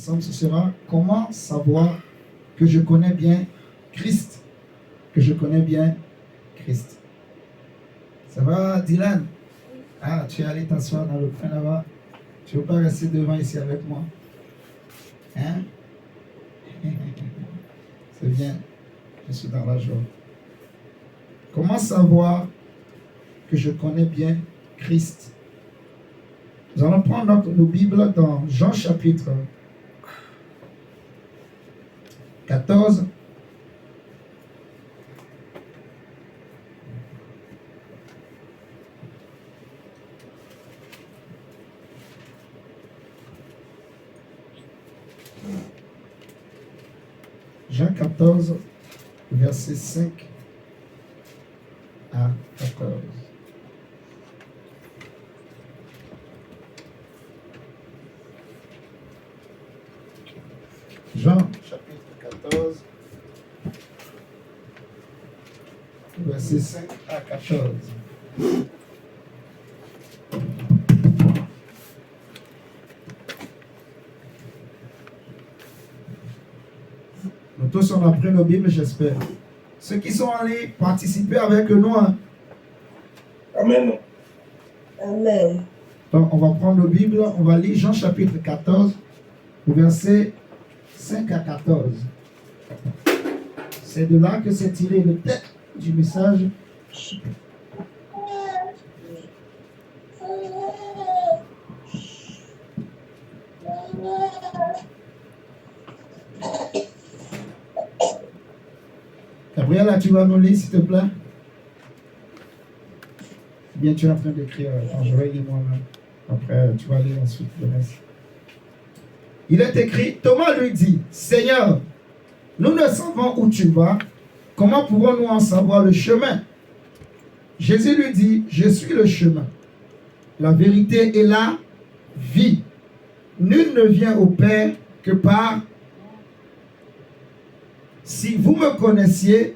Ensemble, ce sera comment savoir que je connais bien Christ. Que je connais bien Christ. Ça va, Dylan? Ah, tu es allé t'asseoir dans le coin là-bas. Tu ne veux pas rester devant ici avec moi? Hein? C'est bien. Je suis dans la joie. Comment savoir que je connais bien Christ? Nous allons prendre nos Bibles dans Jean chapitre 14. Jean 14, verset 5 à 14. Jean chapitre 14, verset 5 à 14. Nous tous on a pris nos Bibles, j'espère. Ceux qui sont allés participer avec nous. Hein. Amen. Amen. Donc on va prendre nos Bibles, on va lire Jean chapitre 14, verset 5 à 14. C'est de là que s'est tiré le texte du message. Gabriela, tu vas nous lire, s'il te plaît? Bien, tu es en train d'écrire. Je vais lire moi-même. Après, tu vas lire ensuite le reste. Il est écrit, Thomas lui dit, Seigneur, nous ne savons où tu vas. Comment pouvons-nous en savoir le chemin? Jésus lui dit, je suis le chemin, la vérité et la vie. Nul ne vient au Père que par... Si vous me connaissiez,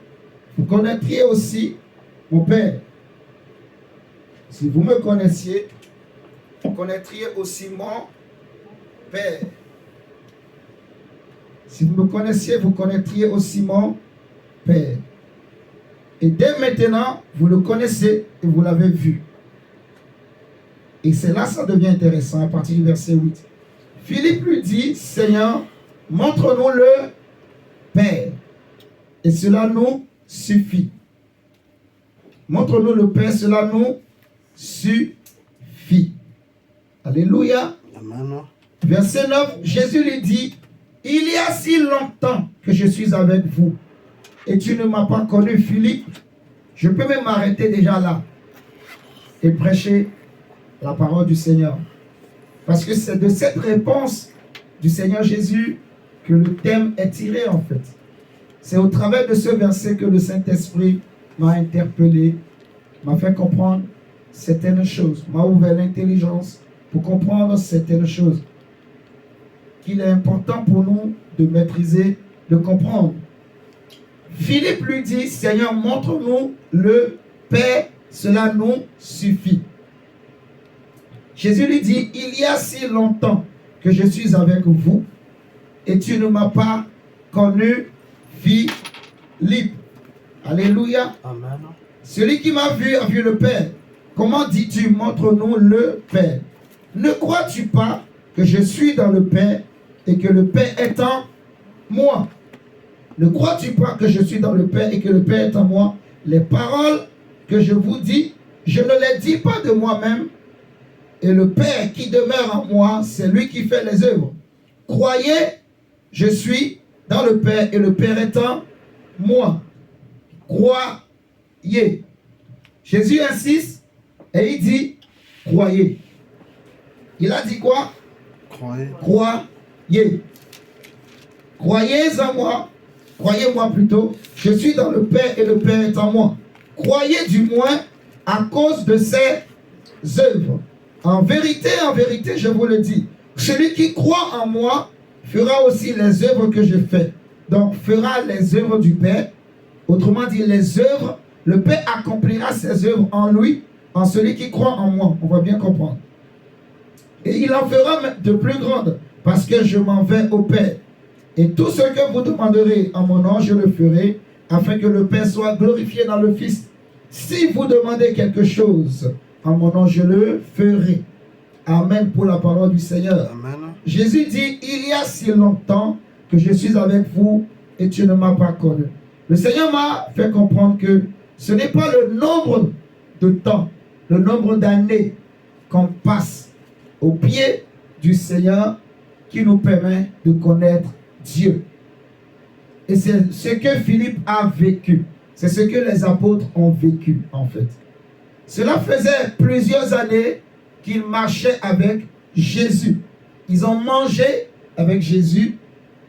vous connaîtriez aussi mon Père. Si vous me connaissiez, vous connaîtriez aussi mon Père. Si vous me connaissiez, vous connaîtriez aussi mon Père. Et dès maintenant, vous le connaissez et vous l'avez vu. Et c'est là que ça devient intéressant à partir du verset 8. Philippe lui dit, Seigneur, montre-nous le Père. Et cela nous suffit. Montre-nous le Père, cela nous suffit. Alléluia. Amen. Verset 9, Jésus lui dit, il y a si longtemps que je suis avec vous et tu ne m'as pas connu, Philippe. Je peux même m'arrêter déjà là et prêcher la parole du Seigneur. Parce que c'est de cette réponse du Seigneur Jésus que le thème est tiré en fait. C'est au travers de ce verset que le Saint-Esprit m'a interpellé, m'a fait comprendre certaines choses, m'a ouvert l'intelligence pour comprendre certaines choses qu'il est important pour nous de maîtriser, de comprendre. Philippe lui dit, Seigneur, montre-nous le Père, cela nous suffit. Jésus lui dit, il y a si longtemps que je suis avec vous et tu ne m'as pas connu, Philippe. Alléluia. Amen. Celui qui m'a vu a vu le Père. Comment dis-tu, montre-nous le Père? Ne crois-tu pas que je suis dans le Père et que le Père est en moi? Ne crois-tu pas que je suis dans le Père et que le Père est en moi? Les paroles que je vous dis, je ne les dis pas de moi-même. Et le Père qui demeure en moi, c'est lui qui fait les œuvres. Croyez, je suis dans le Père et le Père est en moi. Croyez. Jésus insiste et il dit, croyez. Il a dit quoi? Croyez. Croyez. Croyez en moi. Croyez-moi plutôt. Je suis dans le Père et le Père est en moi. Croyez du moins à cause de ses œuvres. En vérité, je vous le dis, celui qui croit en moi fera aussi les œuvres que je fais. Donc, fera les œuvres du Père. Autrement dit, les œuvres, le Père accomplira ses œuvres en lui, en celui qui croit en moi. On va bien comprendre. Et il en fera de plus grandes, parce que je m'en vais au Père. Et tout ce que vous demanderez en mon nom, je le ferai, afin que le Père soit glorifié dans le Fils. Si vous demandez quelque chose en mon nom, je le ferai. Amen pour la parole du Seigneur. Amen. Jésus dit, il y a si longtemps que je suis avec vous et tu ne m'as pas connu. Le Seigneur m'a fait comprendre que ce n'est pas le nombre de temps, le nombre d'années qu'on passe au pied du Seigneur qui nous permet de connaître Dieu. Et c'est ce que Philippe a vécu. C'est ce que les apôtres ont vécu en fait. Cela faisait plusieurs années qu'ils marchaient avec Jésus. Ils ont mangé avec Jésus.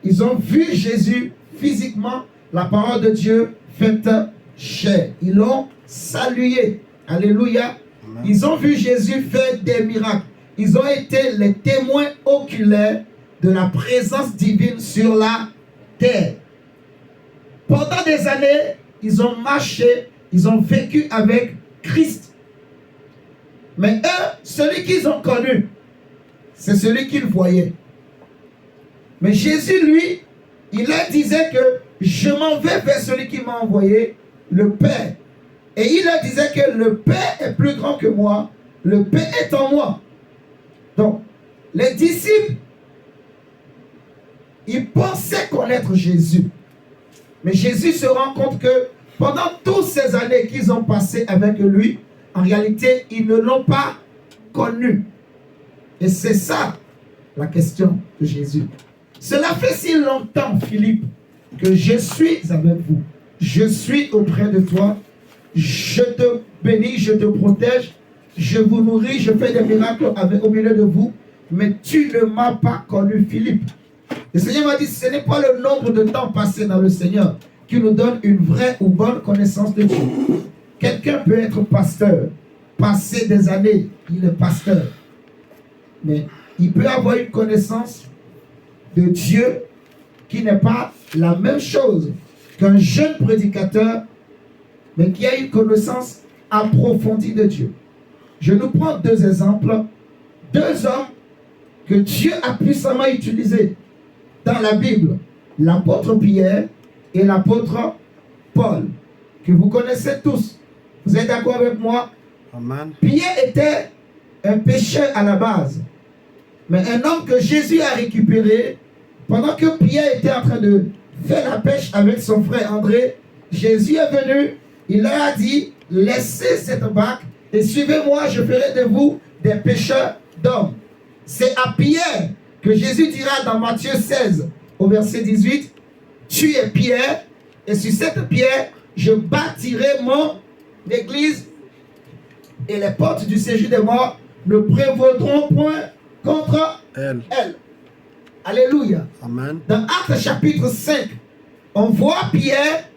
Ils ont vu Jésus physiquement, la parole de Dieu faite chair. Ils l'ont salué. Alléluia. Amen. Ils ont vu Jésus faire des miracles. Ils ont été les témoins oculaires de la présence divine sur la terre. Pendant des années, ils ont marché, ils ont vécu avec Christ. Mais eux, celui qu'ils ont connu, c'est celui qu'ils voyaient. Mais Jésus, lui, il leur disait que je m'en vais vers celui qui m'a envoyé, le Père. Et il leur disait que le Père est plus grand que moi, le Père est en moi. Donc, les disciples, ils pensaient connaître Jésus. Mais Jésus se rend compte que pendant toutes ces années qu'ils ont passées avec lui, en réalité, ils ne l'ont pas connu. Et c'est ça la question de Jésus. Cela fait si longtemps, Philippe, que je suis avec vous. Je suis auprès de toi. Je te bénis, je te protège. Je vous nourris, je fais des miracles au milieu de vous. Mais tu ne m'as pas connu, Philippe. Le Seigneur m'a dit, ce n'est pas le nombre de temps passé dans le Seigneur qui nous donne une vraie ou bonne connaissance de Dieu. Quelqu'un peut être pasteur, passer des années, il est pasteur. Mais il peut avoir une connaissance de Dieu qui n'est pas la même chose qu'un jeune prédicateur, mais qui a une connaissance approfondie de Dieu. Je nous prends deux exemples. Deux hommes que Dieu a puissamment utilisés dans la Bible. L'apôtre Pierre et l'apôtre Paul, que vous connaissez tous. Vous êtes d'accord avec moi? Amen. Pierre était un pécheur à la base. Mais un homme que Jésus a récupéré, pendant que Pierre était en train de faire la pêche avec son frère André, Jésus est venu, il leur a dit, laissez cette barque et suivez-moi, je ferai de vous des pêcheurs d'hommes. C'est à Pierre que Jésus dira dans Matthieu 16, au verset 18, tu es Pierre, et sur cette pierre, je bâtirai mon église, et les portes du séjour des morts ne prévaudront point contre elle. Alléluia. Amen. Dans Actes chapitre 5, on voit Pierre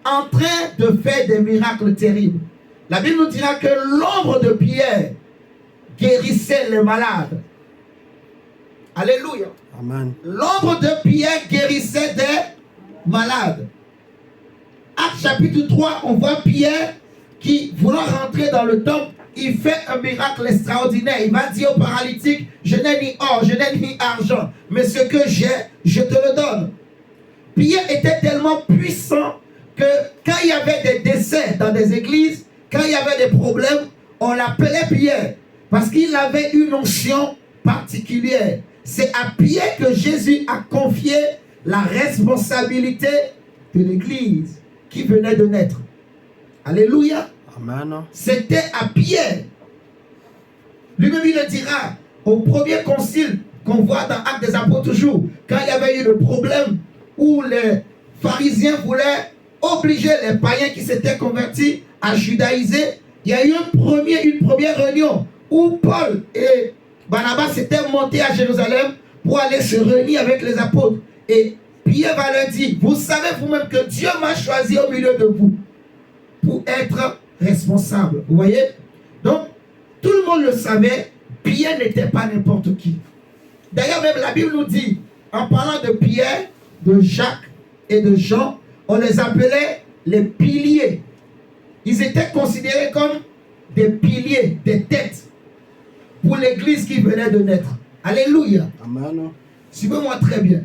en train de faire des miracles terribles. La Bible nous dira que l'ombre de Pierre guérissait les malades. Alléluia. Amen. L'ombre de Pierre guérissait des malades. Actes chapitre 3, on voit Pierre qui, voulant rentrer dans le temple, il fait un miracle extraordinaire. Il va dire au paralytique, je n'ai ni or, je n'ai ni argent, mais ce que j'ai, je te le donne. Pierre était tellement puissant que quand il y avait des décès dans des églises, quand il y avait des problèmes, on l'appelait Pierre parce qu'il avait une onction particulière. C'est à Pierre que Jésus a confié la responsabilité de l'église qui venait de naître. Alléluia. Amen. C'était à Pierre. Lui-même, il le dira au premier concile qu'on voit dans Actes des Apôtres toujours, quand il y avait eu le problème où les pharisiens voulaient obliger les païens qui s'étaient convertis à judaïser. Il y a eu une première réunion où Paul et Barnabas s'étaient montés à Jérusalem pour aller se réunir avec les apôtres. Et Pierre va leur dire, vous savez vous-même que Dieu m'a choisi au milieu de vous pour être responsable. Vous voyez? Donc, tout le monde le savait, Pierre n'était pas n'importe qui. D'ailleurs, même la Bible nous dit, en parlant de Pierre, de Jacques et de Jean, on les appelait les piliers. Ils étaient considérés comme des piliers, des têtes pour l'église qui venait de naître. Alléluia. Amen. Suivez-moi très bien.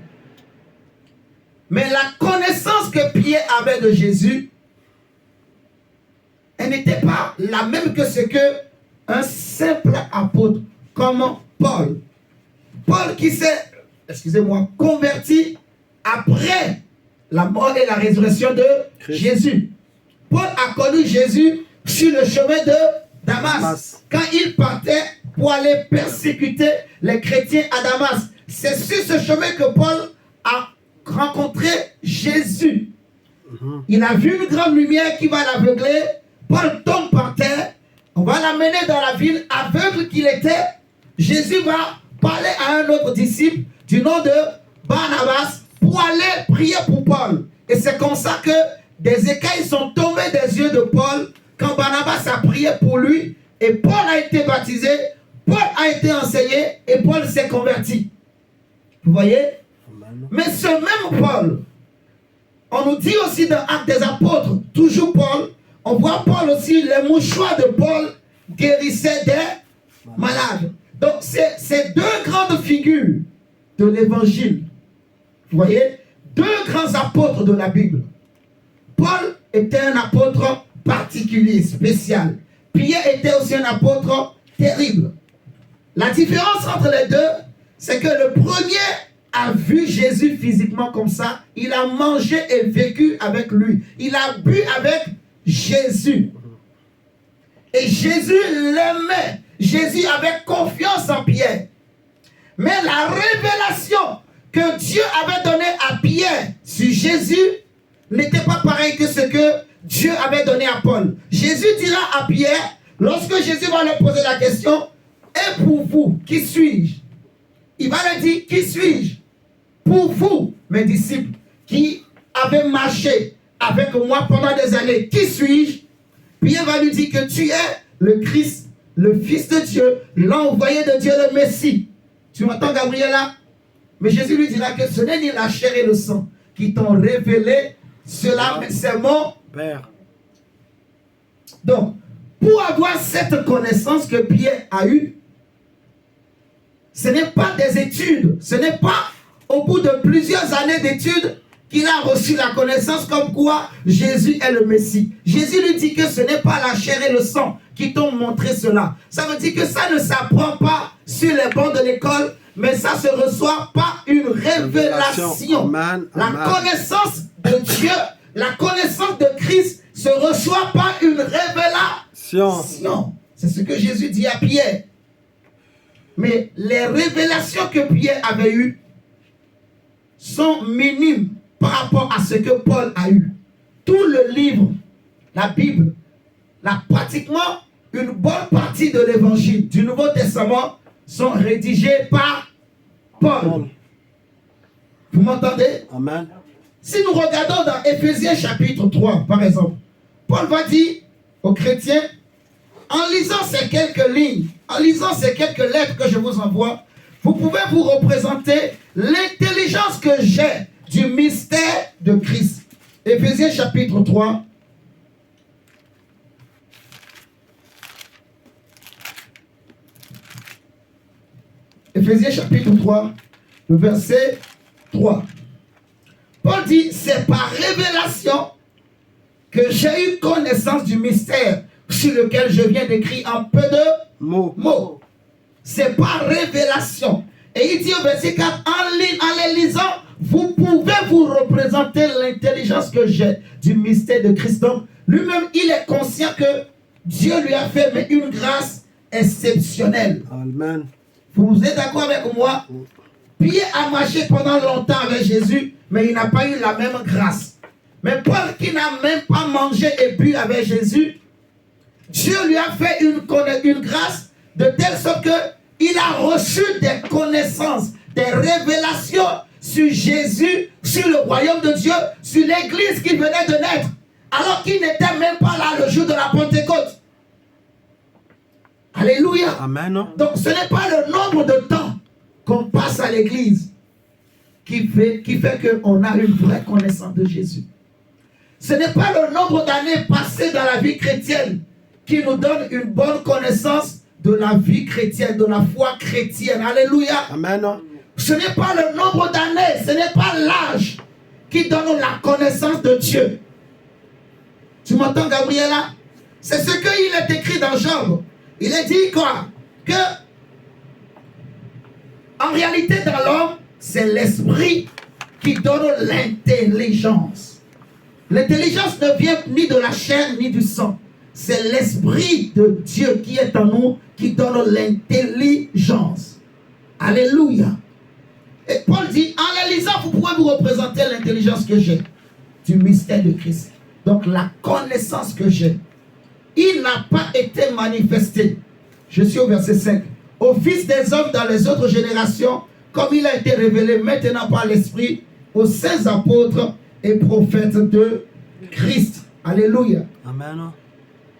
Mais la connaissance que Pierre avait de Jésus, elle n'était pas la même que ce que un simple apôtre comme Paul. Paul qui s'est, excusez-moi, converti après la mort et la résurrection de Jésus. Paul a connu Jésus sur le chemin de Damas. Quand il partait pour aller persécuter les chrétiens à Damas. C'est sur ce chemin que Paul a rencontré Jésus. Il a vu une grande lumière qui va l'aveugler. Paul tombe par terre. On va l'amener dans la ville aveugle qu'il était. Jésus va parler à un autre disciple du nom de Barnabas pour aller prier pour Paul. Et c'est comme ça que des écailles sont tombées des yeux de Paul quand Barnabas a prié pour lui. Et Paul a été baptisé, Paul a été enseigné et Paul s'est converti. Vous voyez? Mais ce même Paul, on nous dit aussi dans Actes des Apôtres, toujours Paul, on voit Paul aussi, les mouchoirs de Paul guérissaient des malades. Donc c'est deux grandes figures de l'évangile. Vous voyez? Deux grands apôtres de la Bible. Paul était un apôtre particulier, spécial. Pierre était aussi un apôtre terrible. La différence entre les deux, c'est que le premier a vu Jésus physiquement comme ça. Il a mangé et vécu avec lui. Il a bu avec Jésus. Et Jésus l'aimait. Jésus avait confiance en Pierre. Mais la révélation que Dieu avait donnée à Pierre sur Jésus n'était pas pareil que ce que Dieu avait donné à Paul. Jésus dira à Pierre, lorsque Jésus va lui poser la question, et pour vous, qui suis-je? Il va lui dire, qui suis-je? Pour vous, mes disciples, qui avez marché avec moi pendant des années, qui suis-je? Pierre va lui dire que tu es le Christ, le Fils de Dieu, l'envoyé de Dieu, le Messie. Tu m'entends, Gabriela? Mais Jésus lui dira que ce n'est ni la chair et le sang qui t'ont révélé cela, mais c'est mon Père. Donc, pour avoir cette connaissance que Pierre a eue, ce n'est pas des études, ce n'est pas au bout de plusieurs années d'études qu'il a reçu la connaissance comme quoi Jésus est le Messie. Jésus lui dit que ce n'est pas la chair et le sang qui t'ont montré cela. Ça veut dire que ça ne s'apprend pas sur les bancs de l'école, mais ça se reçoit par une révélation. Amen. La connaissance de Dieu, la connaissance de Christ se reçoit par une révélation. C'est ce que Jésus dit à Pierre. Mais les révélations que Pierre avait eues sont minimes par rapport à ce que Paul a eu. Tout le livre, la Bible, pratiquement une bonne partie de l'évangile du Nouveau Testament sont rédigés par Paul. Vous m'entendez? Amen. Si nous regardons dans Éphésiens chapitre 3, par exemple, Paul va dire aux chrétiens, en lisant ces quelques lignes, en lisant ces quelques lettres que je vous envoie, vous pouvez vous représenter l'intelligence que j'ai du mystère de Christ. Éphésiens chapitre 3. Éphésiens chapitre 3, le verset 3. Paul dit, c'est par révélation que j'ai eu connaissance du mystère sur lequel je viens d'écrire en peu de mots. C'est par révélation. Et il dit au verset 4, en les lisant, vous pouvez vous représenter l'intelligence que j'ai du mystère de Christ. Donc, lui-même, il est conscient que Dieu lui a fait mais une grâce exceptionnelle. Amen. Vous êtes d'accord avec moi? Pierre a marché pendant longtemps avec Jésus, mais il n'a pas eu la même grâce. Mais Paul, qui n'a même pas mangé et bu avec Jésus, Dieu lui a fait une grâce de telle sorte qu'il a reçu des connaissances, des révélations sur Jésus, sur le royaume de Dieu, sur l'église qui venait de naître, alors qu'il n'était même pas là le jour de la Pentecôte. Alléluia. Amen. Donc ce n'est pas le nombre de temps qu'on passe à l'église qui fait qu'on a une vraie connaissance de Jésus. Ce n'est pas le nombre d'années passées dans la vie chrétienne qui nous donne une bonne connaissance de la vie chrétienne, de la foi chrétienne. Alléluia. Amen. Ce n'est pas le nombre d'années, ce n'est pas l'âge qui donne la connaissance de Dieu. Tu m'entends, Gabriela? C'est ce qu'il est écrit dans Job. Il est dit quoi? Que en réalité, dans l'homme, c'est l'esprit qui donne l'intelligence. L'intelligence ne vient ni de la chair ni du sang. C'est l'esprit de Dieu qui est en nous qui donne l'intelligence. Alléluia. Et Paul dit, en les lisant, vous pouvez vous représenter l'intelligence que j'ai du mystère de Christ. Donc la connaissance que j'ai, il n'a pas été manifesté. Je suis au verset 5. Au fils des hommes dans les autres générations, comme il a été révélé maintenant par l'Esprit aux saints apôtres et prophètes de Christ. Alléluia. Amen.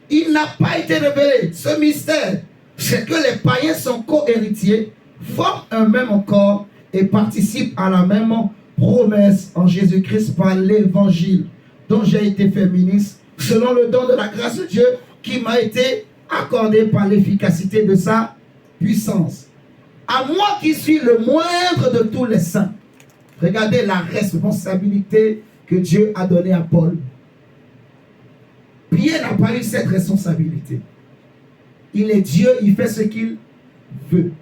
Il n'a pas été révélé. Ce mystère, c'est que les païens sont co-héritiers, forment un même corps et participent à la même promesse en Jésus-Christ par l'évangile dont j'ai été fait ministre selon le don de la grâce de Dieu qui m'a été accordé par l'efficacité de sa puissance. À moi qui suis le moindre de tous les saints, regardez la responsabilité que Dieu a donnée à Paul. Pierre n'a pas eu cette responsabilité. Il est Dieu, il fait ce qu'il veut.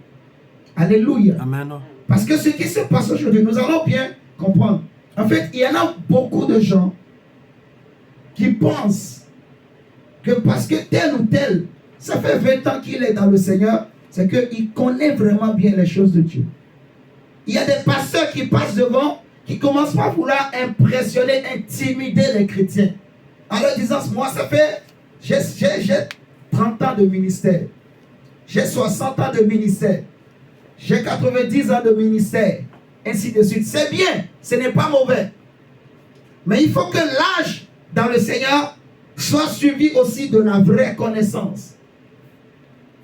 Alléluia. Amen. Parce que ce qui se passe aujourd'hui, nous allons bien comprendre. En fait, il y en a beaucoup de gens qui pensent que parce que tel ou tel, ça fait 20 ans qu'il est dans le Seigneur, c'est qu'il connaît vraiment bien les choses de Dieu. Il y a des pasteurs qui passent devant, qui commencent par vouloir impressionner, intimider les chrétiens. En leur disant, moi ça fait, j'ai 30 ans de ministère, j'ai 60 ans de ministère, j'ai 90 ans de ministère, ainsi de suite. C'est bien, ce n'est pas mauvais. Mais il faut que l'âge dans le Seigneur soit suivi aussi de la vraie connaissance.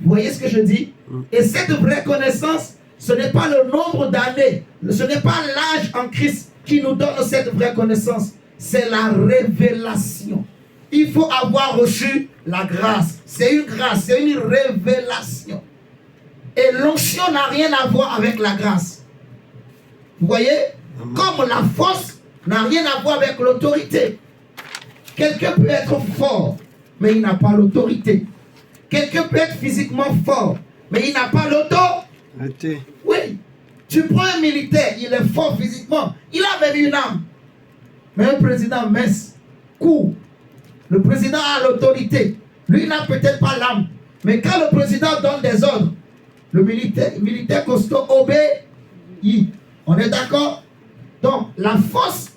Vous voyez ce que je dis? Et cette vraie connaissance, ce n'est pas le nombre d'années, ce n'est pas l'âge en Christ qui nous donne cette vraie connaissance. C'est la révélation. Il faut avoir reçu la grâce. C'est une grâce, c'est une révélation. Et l'onction n'a rien à voir avec la grâce. Vous voyez? Comme la force n'a rien à voir avec l'autorité. Quelqu'un peut être fort, mais il n'a pas l'autorité. Quelqu'un peut être physiquement fort, mais il n'a pas l'autorité. Oui. Tu prends un militaire, il est fort physiquement, il a même une âme. Mais un président mince, court. Le président a l'autorité. Lui, il n'a peut-être pas l'âme. Mais quand le président donne des ordres, le militaire costaud obéit. On est d'accord? Donc, la force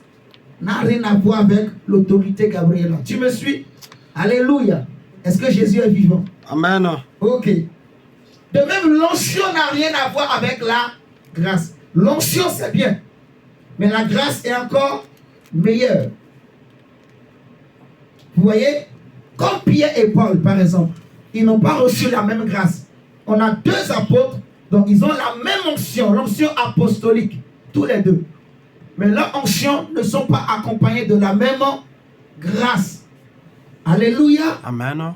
n'a rien à voir avec l'autorité, Gabriela. Tu me suis? Alléluia. Est-ce que Jésus est vivant? Amen. Ok. De même, l'onction n'a rien à voir avec la grâce. L'onction, c'est bien. Mais la grâce est encore meilleure. Vous voyez? Comme Pierre et Paul, par exemple, ils n'ont pas reçu la même grâce. On a deux apôtres, donc ils ont la même onction, l'onction apostolique, tous les deux. Mais leurs onctions ne sont pas accompagnées de la même grâce. Alléluia. Amen.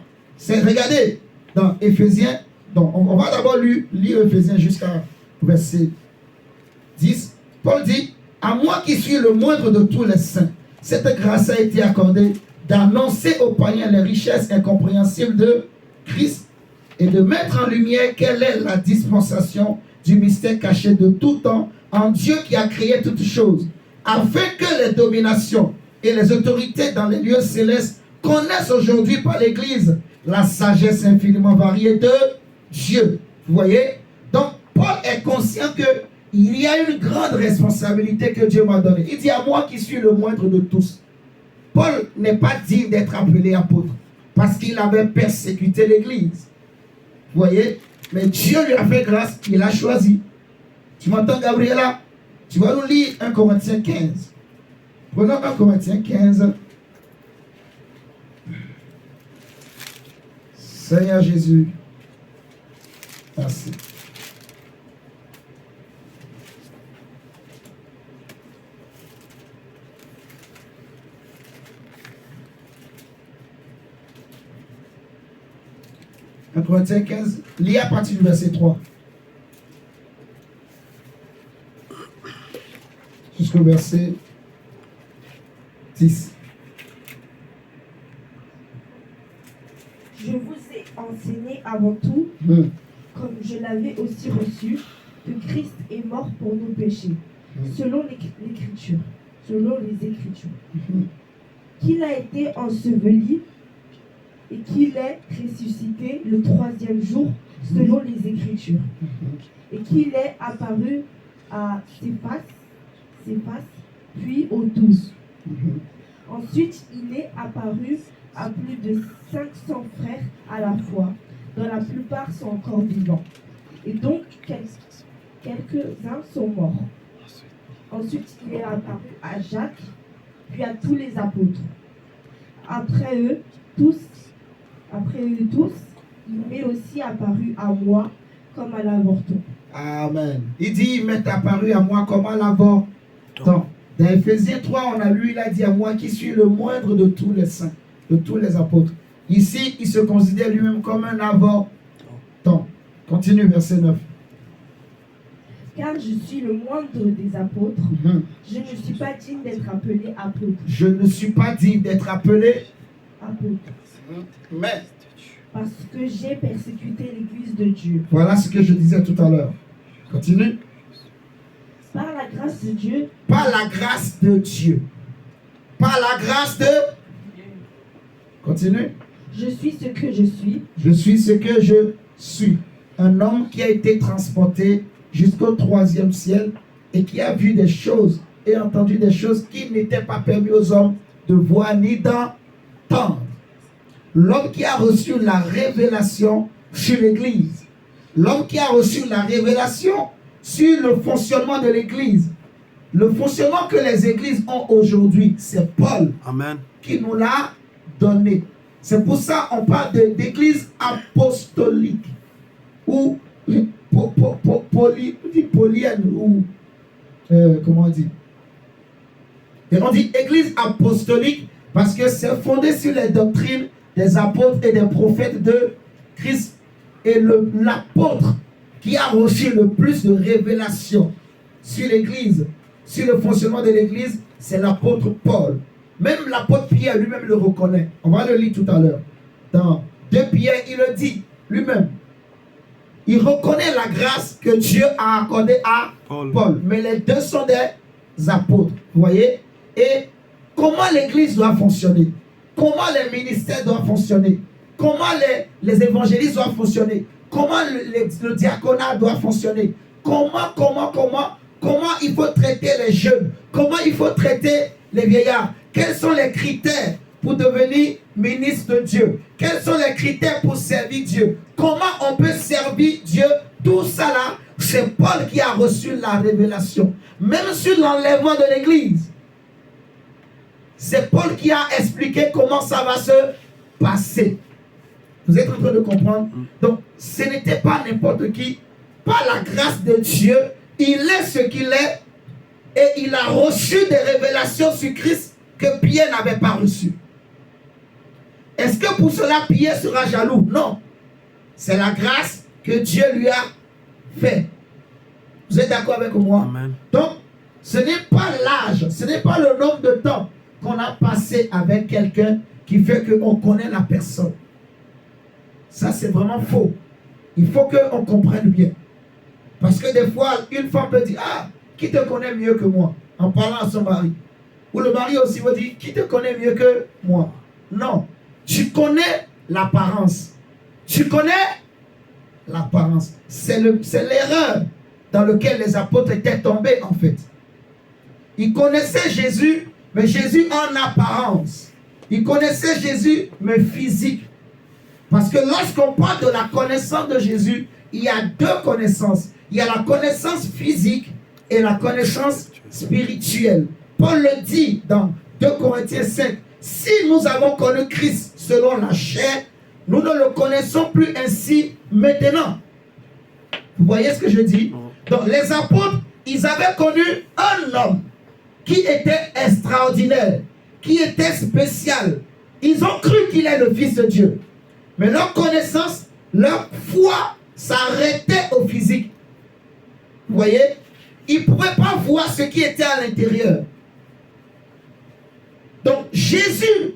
Regardez, dans Éphésiens, donc on va d'abord lire Éphésiens jusqu'à verset 10. Paul dit, à moi qui suis le moindre de tous les saints, cette grâce a été accordée d'annoncer aux païens les richesses incompréhensibles de Christ et de mettre en lumière quelle est la dispensation du mystère caché de tout temps en Dieu qui a créé toutes choses, afin que les dominations et les autorités dans les lieux célestes connaissent aujourd'hui par l'Église la sagesse infiniment variée de Dieu. Vous voyez? Donc, Paul est conscient qu'il y a une grande responsabilité que Dieu m'a donnée. Il dit à moi qui suis le moindre de tous. Paul n'est pas digne d'être appelé apôtre parce qu'il avait persécuté l'Église. Vous voyez? Mais Dieu lui a fait grâce, il a choisi. Tu m'entends, Gabriela? Tu vas nous lire 1 Corinthiens 15. Prenons 1 Corinthiens 15. Seigneur Jésus, merci. Corinthiens 15, lis à partir du verset 3. jusqu'au verset 10. Je vous ai enseigné avant tout, Hmm. comme je l'avais aussi reçu, que Christ est mort pour nos péchés, selon l'Écriture, selon les Écritures, qu'il a été enseveli et qu'il est ressuscité le troisième jour, selon les Écritures, et qu'il est apparu à Céphas, puis aux 12. Ensuite, il est apparu à plus de 500 frères à la fois, dont la plupart sont encore vivants. Et donc, quelques-uns sont morts. Ensuite, il est apparu à Jacques, puis à tous les apôtres. Après eux tous, il m'est aussi apparu à moi comme à l'avorton. Amen. Il dit, il m'est apparu à moi comme à l'avorton. Dans Éphésiens 3, on a lu, il a dit à moi qui suis le moindre de tous les saints, de tous les apôtres. Ici, il se considère lui-même comme un avorton. Continue, verset 9. Car je suis le moindre des apôtres, je ne suis pas digne d'être appelé apôtre. Je ne suis pas digne d'être appelé Apôtre. mais Parce que j'ai persécuté l'Église de Dieu. voilà ce que je disais tout à l'heure. Continue. Par la grâce de Dieu, Par la grâce de Dieu. Par la grâce de... Continue. je suis ce que je suis. Je suis ce que je suis. Un homme qui a été transporté jusqu'au 3e ciel et qui a vu des choses et entendu des choses qui n'étaient pas permis aux hommes de voir ni d'entendre. L'homme qui a reçu la révélation sur l'Église. L'homme qui a reçu la révélation sur le fonctionnement de l'Église. Le fonctionnement que les églises ont aujourd'hui, c'est Paul Amen. qui nous l'a donné. C'est pour ça qu'on parle d'église apostolique ou polyenne ou comment on dit. Et on dit église apostolique parce que c'est fondé sur les doctrines des apôtres et des prophètes de Christ. Et l'apôtre qui a reçu le plus de révélations sur l'église, sur le fonctionnement de l'église, c'est l'apôtre Paul. Même l'apôtre Pierre lui-même le reconnaît. On va le lire tout à l'heure. Dans 2 Pierre, il le dit lui-même. Il reconnaît la grâce que Dieu a accordée à Paul. Mais les deux sont des apôtres. Vous voyez? Et comment l'église doit fonctionner? Comment les ministères doivent fonctionner? Comment les évangélistes doivent fonctionner? Comment le diaconat doit fonctionner? Comment il faut traiter les jeunes? Comment il faut traiter les vieillards? Quels sont les critères pour devenir ministre de Dieu? Quels sont les critères pour servir Dieu? Comment on peut servir Dieu? Tout ça là, c'est Paul qui a reçu la révélation. Même sur l'enlèvement de l'église. C'est Paul qui a expliqué comment ça va se passer. Vous êtes en train de comprendre? Donc, ce n'était pas n'importe qui. Par la grâce de Dieu, il est ce qu'il est. Et il a reçu des révélations sur Christ que Pierre n'avait pas reçues. Est-ce que pour cela, Pierre sera jaloux? Non. C'est la grâce que Dieu lui a fait. Vous êtes d'accord avec moi? Amen. Donc, ce n'est pas l'âge, ce n'est pas le nombre de temps qu'on a passé avec quelqu'un qui fait qu'on connaît la personne. Ça, c'est vraiment faux. Il faut qu'on comprenne bien. Parce que des fois, une femme peut dire, ah, qui te connaît mieux que moi? En parlant à son mari. Ou le mari aussi va dire, qui te connaît mieux que moi? Non. Tu connais l'apparence. Tu connais l'apparence. C'est l'erreur dans laquelle les apôtres étaient tombés en fait. Ils connaissaient Jésus, mais Jésus en apparence. Ils connaissaient Jésus, mais physique. Parce que lorsqu'on parle de la connaissance de Jésus, il y a deux connaissances. Il y a la connaissance physique et la connaissance spirituelle. Paul le dit dans 2 Corinthiens 5. Si nous avons connu Christ selon la chair, nous ne le connaissons plus ainsi maintenant. Vous voyez ce que je dis? Donc les apôtres, ils avaient connu un homme qui était extraordinaire, qui était spécial. Ils ont cru qu'il est le Fils de Dieu. Mais leur connaissance, leur foi s'arrêtait au physique. Vous voyez? il ne pouvait pas voir ce qui était à l'intérieur. Donc Jésus,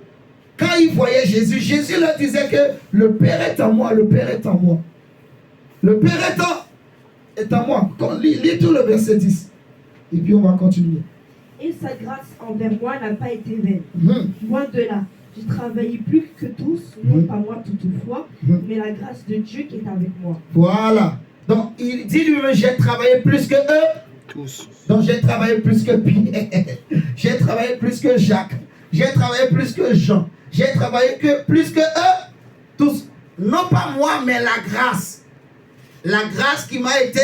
quand il voyait Jésus, Jésus leur disait que le Père est en moi, le Père est en moi. Le Père est en moi. Lis tout le verset 10. Et puis on va continuer. Et sa grâce envers moi n'a pas été vaine. Loin de là. J'ai travaillé plus que tous, non pas moi toutefois, mais la grâce de Dieu qui est avec moi. Voilà. Donc il dit lui-même, j'ai travaillé plus que eux. Tous. Donc j'ai travaillé plus que Pierre. J'ai travaillé plus que Jacques. J'ai travaillé plus que Jean. J'ai travaillé plus que eux. Tous. Non pas moi, mais la grâce. La grâce qui m'a été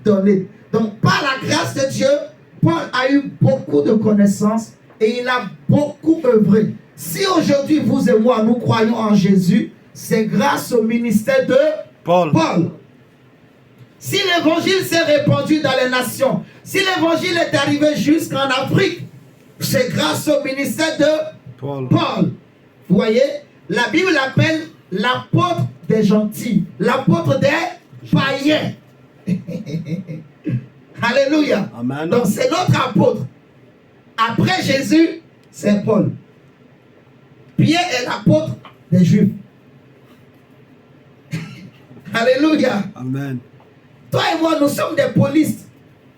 donnée. Donc par la grâce de Dieu, Paul a eu beaucoup de connaissances et il a beaucoup œuvré. Si aujourd'hui vous et moi nous croyons en Jésus, c'est grâce au ministère de Paul. Si l'évangile s'est répandu dans les nations, si l'évangile est arrivé jusqu'en Afrique, c'est grâce au ministère de Paul. Vous voyez, la Bible l'appelle l'apôtre des gentils, l'apôtre des païens. Alléluia. Amen. Donc c'est notre apôtre. Après Jésus, c'est Paul. Pierre est l'apôtre des Juifs. Alléluia. Amen. Toi et moi, nous sommes des paulistes.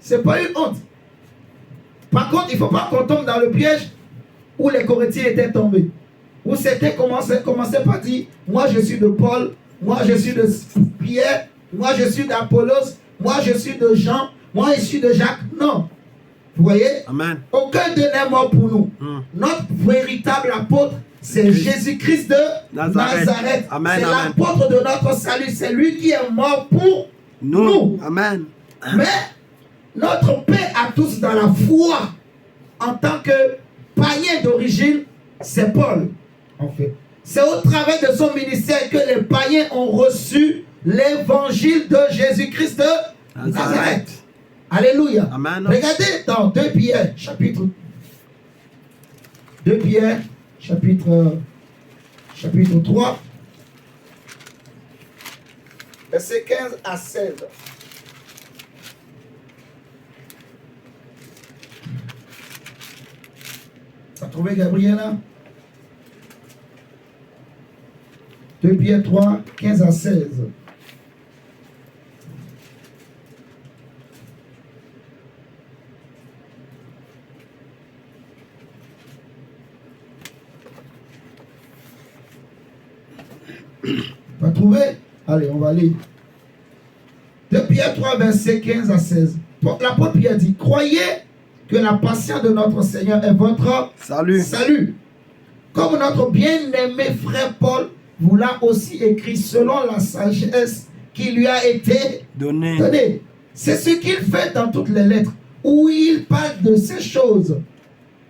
Ce n'est pas une honte. Par contre, il ne faut pas qu'on tombe dans le piège où les Corinthiens étaient tombés. Où certains commençaient par dire, moi je suis de Paul, moi je suis de Pierre, moi je suis d'Apollos, moi je suis de Jean, moi je suis de Jacques. Non. Vous voyez? Amen. Aucun d'eux n'est mort pour nous. Notre véritable apôtre, c'est Jésus-Christ de Nazareth. Amen, C'est amen. l'apôtre de notre salut. C'est lui qui est mort pour nous. Amen. Mais notre paix à tous dans la foi, en tant que païen d'origine, c'est Paul, en fait. C'est au travers de son ministère que les païens ont reçu l'évangile de Jésus-Christ de Nazareth. Alléluia. Amen. Regardez dans 2 Pierre, chapitre 2 Pierre, chapitre 3, versets 15 à 16. Tu as trouvé Gabriela? 2 Pierre 3, 15 à 16. Pas trouvé? Allez, on va lire. 2 Pierre 3, verset 15 à 16. L'apôtre Pierre dit, croyez que la patience de notre Seigneur est votre salut. Comme notre bien-aimé frère Paul vous l'a aussi écrit selon la sagesse qui lui a été donnée. C'est ce qu'il fait dans toutes les lettres, où il parle de ces choses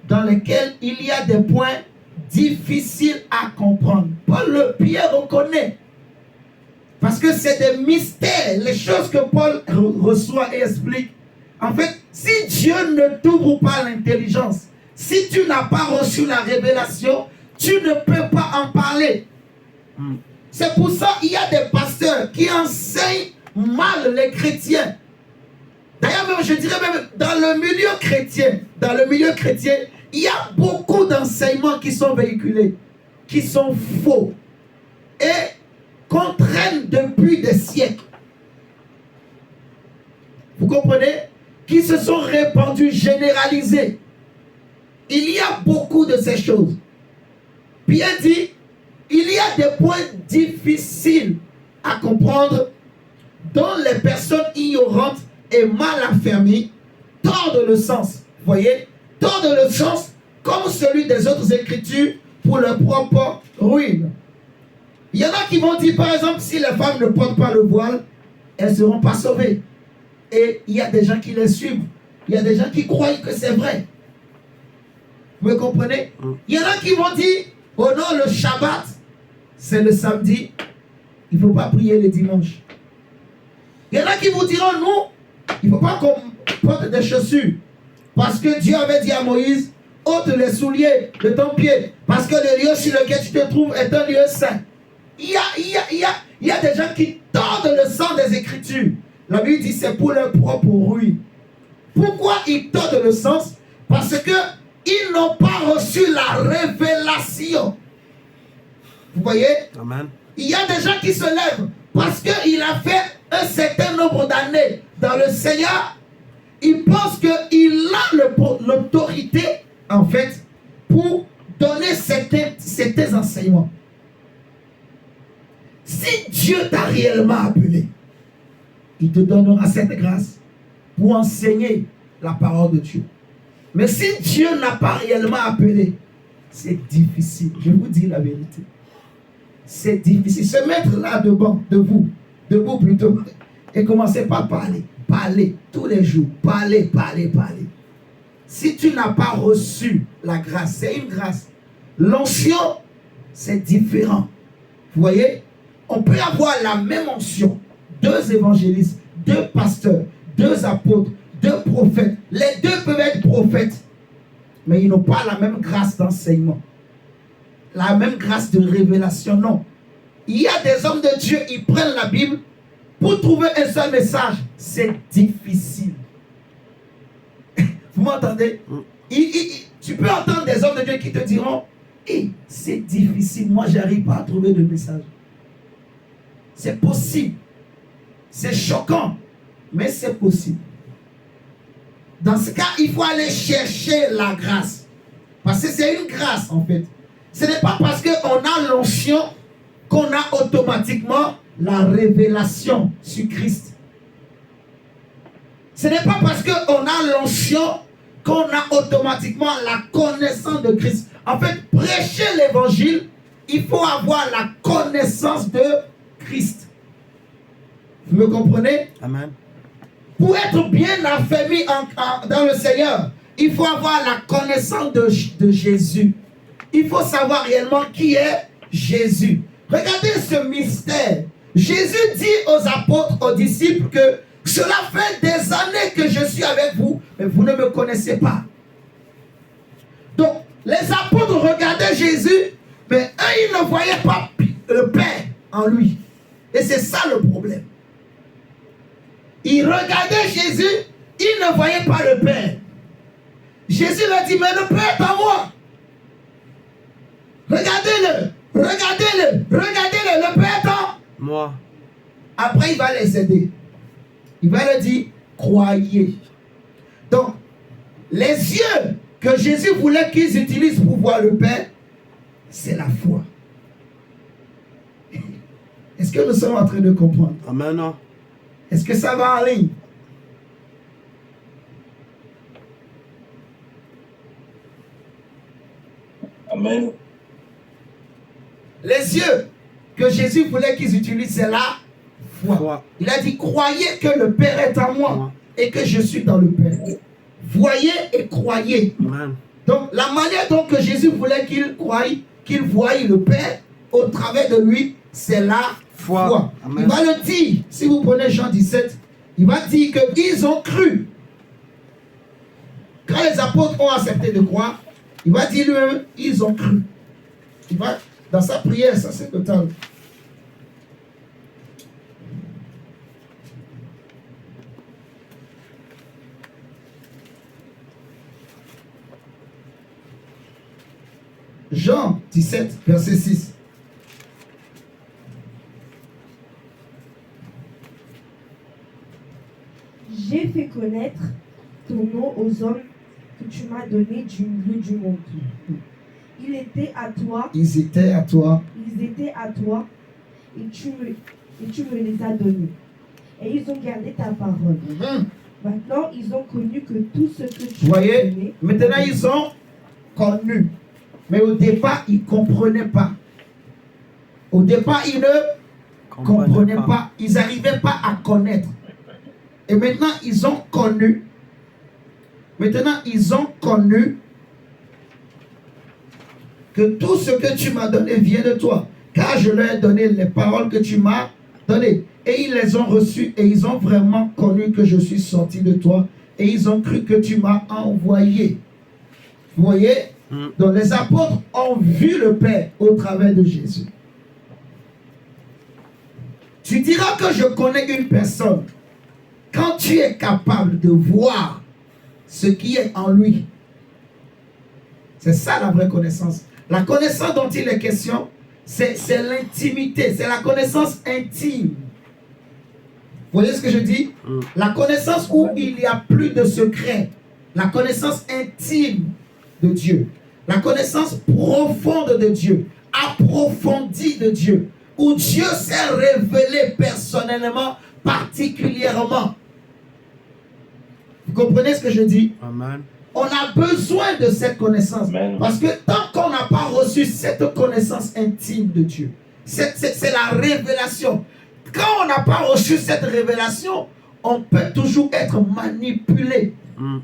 dans lesquelles il y a des points difficiles à comprendre. Paul, Pierre reconnaît. Parce que c'est des mystères, les choses que Paul reçoit et explique. En fait, si Dieu ne t'ouvre pas l'intelligence, si tu n'as pas reçu la révélation, tu ne peux pas en parler. C'est pour ça qu'il y a des pasteurs qui enseignent mal les chrétiens. D'ailleurs, même, je dirais même dans le milieu chrétien, il y a beaucoup d'enseignements qui sont véhiculés, qui sont faux et qu'on traîne depuis des siècles. Vous comprenez? Qui se sont répandus, généralisés. Il y a beaucoup de ces choses. Pierre dit, il y a des points difficiles à comprendre dont les personnes ignorantes et mal affermies tordent le sens. Vous voyez? Tordent le sens comme celui des autres écritures pour leur propre ruine. Il y en a qui vont dire, par exemple, si les femmes ne portent pas le voile, elles ne seront pas sauvées. Et il y a des gens qui les suivent. Il y a des gens qui croient que c'est vrai. Vous me comprenez? Il y en a qui vont dire, oh non, le Shabbat, c'est le samedi. Il ne faut pas prier le dimanche. Il y en a qui vous diront, non, il ne faut pas qu'on porte des chaussures. Parce que Dieu avait dit à Moïse, ôte les souliers de ton pied. Parce que le lieu sur lequel tu te trouves est un lieu saint. Il y a des gens qui tordent le sang des Écritures. La Bible dit c'est pour leur propre ruine. Pourquoi ils tordent le sens? Parce que ils n'ont pas reçu la révélation. Vous voyez? Amen. Il y a des gens qui se lèvent parce qu'il a fait un certain nombre d'années dans le Seigneur. Ils pensent qu'il a l'autorité, en fait, pour donner certains enseignements. Si Dieu t'a réellement appelé, il te donnera cette grâce pour enseigner la parole de Dieu. Mais si Dieu n'a pas réellement appelé, c'est difficile. Je vous dis la vérité. C'est difficile. Se mettre là debout plutôt, et commencer par parler. Parler tous les jours. Parler. Si tu n'as pas reçu la grâce, c'est une grâce. L'onction, c'est différent. Vous voyez? On peut avoir la même onction. 2 évangélistes, 2 pasteurs, 2 apôtres, 2 prophètes. Les 2 peuvent être prophètes, mais ils n'ont pas la même grâce d'enseignement, la même grâce de révélation. Non. Il y a des hommes de Dieu, ils prennent la Bible pour trouver un seul message. C'est difficile. Vous m'entendez? Tu peux entendre des hommes de Dieu qui te diront, c'est difficile, moi j'arrive pas à trouver de message. C'est possible. C'est choquant, mais c'est possible. Dans ce cas, il faut aller chercher la grâce. Parce que c'est une grâce, en fait. Ce n'est pas parce qu'on a l'onction qu'on a automatiquement la révélation sur Christ. Ce n'est pas parce qu'on a l'onction qu'on a automatiquement la connaissance de Christ. En fait, prêcher l'évangile, il faut avoir la connaissance de Christ. Vous me comprenez? Amen. Pour être bien affermi dans le Seigneur, il faut avoir la connaissance de Jésus. Il faut savoir réellement qui est Jésus. Regardez ce mystère. Jésus dit aux apôtres, aux disciples que cela fait des années que je suis avec vous, mais vous ne me connaissez pas. Donc, les apôtres regardaient Jésus, mais eux, ils ne voyaient pas le Père en lui. Et c'est ça le problème. Ils regardaient Jésus, ils ne voyaient pas le Père. Jésus leur dit, mais le Père est en moi. Regardez-le, le Père est en moi. Après, il va les aider. Il va leur dire, croyez. Donc, les yeux que Jésus voulait qu'ils utilisent pour voir le Père, c'est la foi. Est-ce que nous sommes en train de comprendre? Amen. Est-ce que ça va en ligne? Amen. Les yeux que Jésus voulait qu'ils utilisent, c'est la foi. Il a dit, croyez que le Père est en moi et que je suis dans le Père. Voyez et croyez. Amen. Donc, la manière dont que Jésus voulait qu'ils croient, qu'ils voient le Père au travers de lui, c'est la foi. Il va le dire, si vous prenez Jean 17, il va dire qu'ils ont cru. Quand les apôtres ont accepté de croire, il va dire lui-même, ils ont cru. Il va, dans sa prière, ça c'est total. Jean 17, verset 6. J'ai fait connaître ton nom aux hommes que tu m'as donné du milieu du monde. Ils étaient à toi. Ils étaient à toi. Ils étaient à toi et tu me les as donnés. Et ils ont gardé ta parole. Maintenant, ils ont connu que tout ce que tu as donné. Voyez, maintenant ils ont connu. Mais au départ, ils ne comprenaient pas. Au départ, ils ne comprenaient pas. Ils n'arrivaient pas à connaître. Et maintenant, ils ont connu. Maintenant, ils ont connu que tout ce que tu m'as donné vient de toi. Car je leur ai donné les paroles que tu m'as données. Et ils les ont reçues et ils ont vraiment connu que je suis sorti de toi. Et ils ont cru que tu m'as envoyé. Vous voyez? Donc les apôtres ont vu le Père au travers de Jésus. Tu diras que je connais une personne quand tu es capable de voir ce qui est en lui. C'est ça la vraie connaissance. La connaissance dont il est question, c'est l'intimité, c'est la connaissance intime. Vous voyez ce que je dis? La connaissance où il n'y a plus de secret. La connaissance intime de Dieu. La connaissance profonde de Dieu. Approfondie de Dieu. Où Dieu s'est révélé personnellement, particulièrement. Vous comprenez ce que je dis? Amen. On a besoin de cette connaissance. Amen. Parce que tant qu'on n'a pas reçu cette connaissance intime de Dieu, c'est la révélation. Quand on n'a pas reçu cette révélation, on peut toujours être manipulé. Vous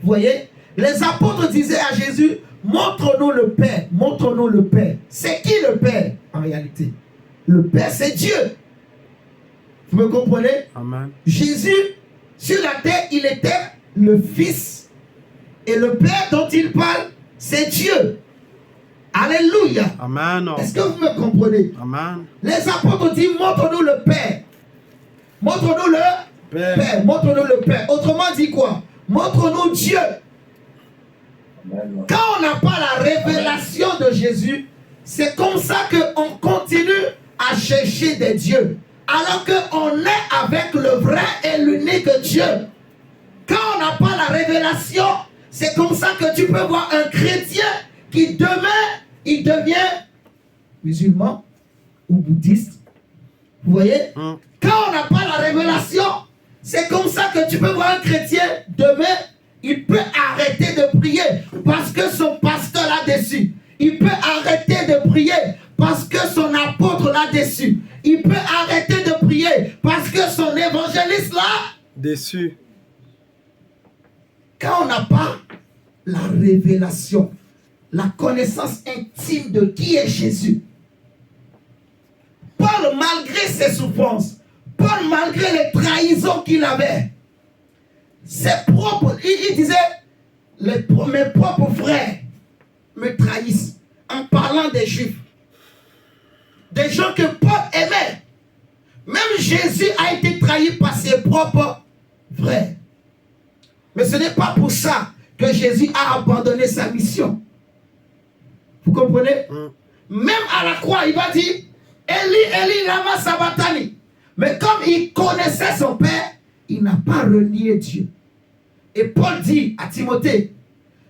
voyez? Les apôtres disaient à Jésus, montre-nous le Père, montre-nous le Père. C'est qui le Père en réalité? Le Père, c'est Dieu. Vous me comprenez? Amen. Jésus, sur la terre, il était le Fils. Et le Père dont il parle, c'est Dieu. Alléluia. Amen. Est-ce que vous me comprenez? Amen. Les apôtres disent, montre-nous le Père. Montre-nous le Père. Montre-nous le Père. Autrement dit quoi? Montre-nous Dieu. Amen. Quand on n'a pas la révélation de Jésus, c'est comme ça qu'on continue à chercher des dieux. Alors qu'on est avec le vrai et l'unique Dieu. Quand on n'a pas la révélation, c'est comme ça que tu peux voir un chrétien qui demain, il devient musulman ou bouddhiste. Vous voyez? Quand on n'a pas la révélation, c'est comme ça que tu peux voir un chrétien demain, il peut arrêter de prier parce que son pasteur l'a déçu. Il peut arrêter de prier parce que son apôtre l'a déçu. Il peut arrêter de prier parce que son évangéliste l'a déçu. Quand on n'a pas la révélation, la connaissance intime de qui est Jésus. Paul, malgré ses souffrances, Paul, malgré les trahisons qu'il avait, ses propres, il disait, mes propres frères me trahissent en parlant des Juifs. Des gens que Paul aimait. Même Jésus a été trahi par ses propres frères. Mais ce n'est pas pour ça que Jésus a abandonné sa mission. Vous comprenez? Même à la croix, il va dire, Eli, Eli, lama sabachthani. Mais comme il connaissait son Père, il n'a pas renié Dieu. Et Paul dit à Timothée,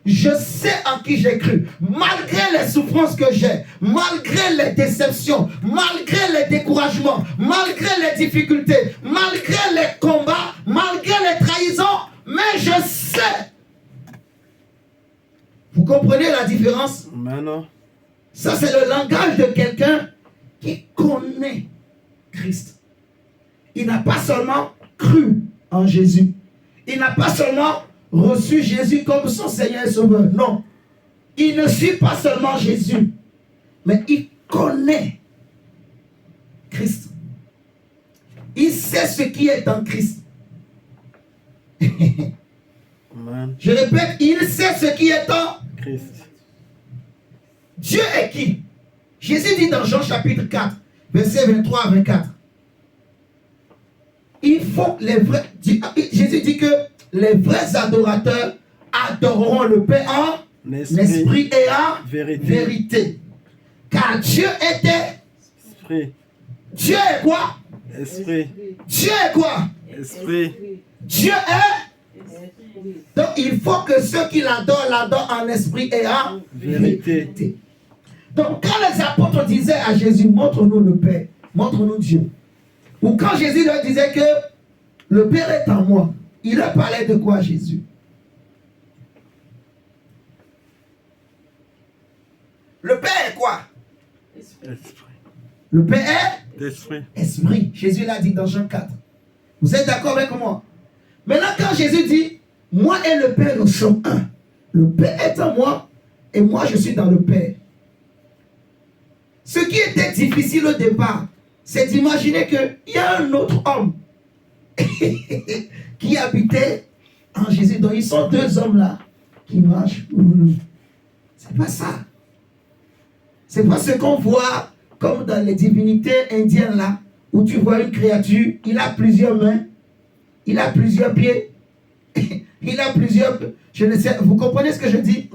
je sais en qui j'ai cru, malgré les souffrances que j'ai, malgré les déceptions, malgré les découragements, malgré les difficultés, malgré les combats, malgré les trahisons, mais je sais. Vous comprenez la différence? Maintenant. Ça, c'est le langage de quelqu'un qui connaît Christ. Il n'a pas seulement cru en Jésus. Il n'a pas seulement reçu Jésus comme son Seigneur et Sauveur. Non. Il ne suit pas seulement Jésus, mais il connaît Christ. Il sait ce qui est en Christ. Amen. Je répète, il sait ce qui est en Christ. Dieu est qui? Jésus dit dans Jean chapitre 4, versets 23 à 24. Il faut les vrais. Jésus dit que les vrais adorateurs adoreront le Père en esprit et en vérité. Car Dieu était. Esprit. Dieu est quoi? Esprit. Dieu est quoi? Esprit. Dieu est. Donc il faut que ceux qui l'adorent en esprit et en vérité. Donc quand les apôtres disaient à Jésus, montre-nous le Père, montre-nous Dieu. Ou quand Jésus leur disait que le Père est en moi, il leur parlait de quoi Jésus? Le Père est quoi? Esprit. Le Père est Esprit. esprit. Jésus l'a dit dans Jean 4. Vous êtes d'accord avec moi? Maintenant quand Jésus dit, moi et le Père nous sommes un. Le Père est en moi et moi je suis dans le Père. Ce qui était difficile au départ, c'est d'imaginer qu'il y a un autre homme qui habitait en Jésus. Donc ils sont deux hommes là qui marchent. C'est pas ça. C'est pas ce qu'on voit comme dans les divinités indiennes là, où tu vois une créature, il a plusieurs mains, il a plusieurs pieds, il a plusieurs... Je ne sais, vous comprenez ce que je dis?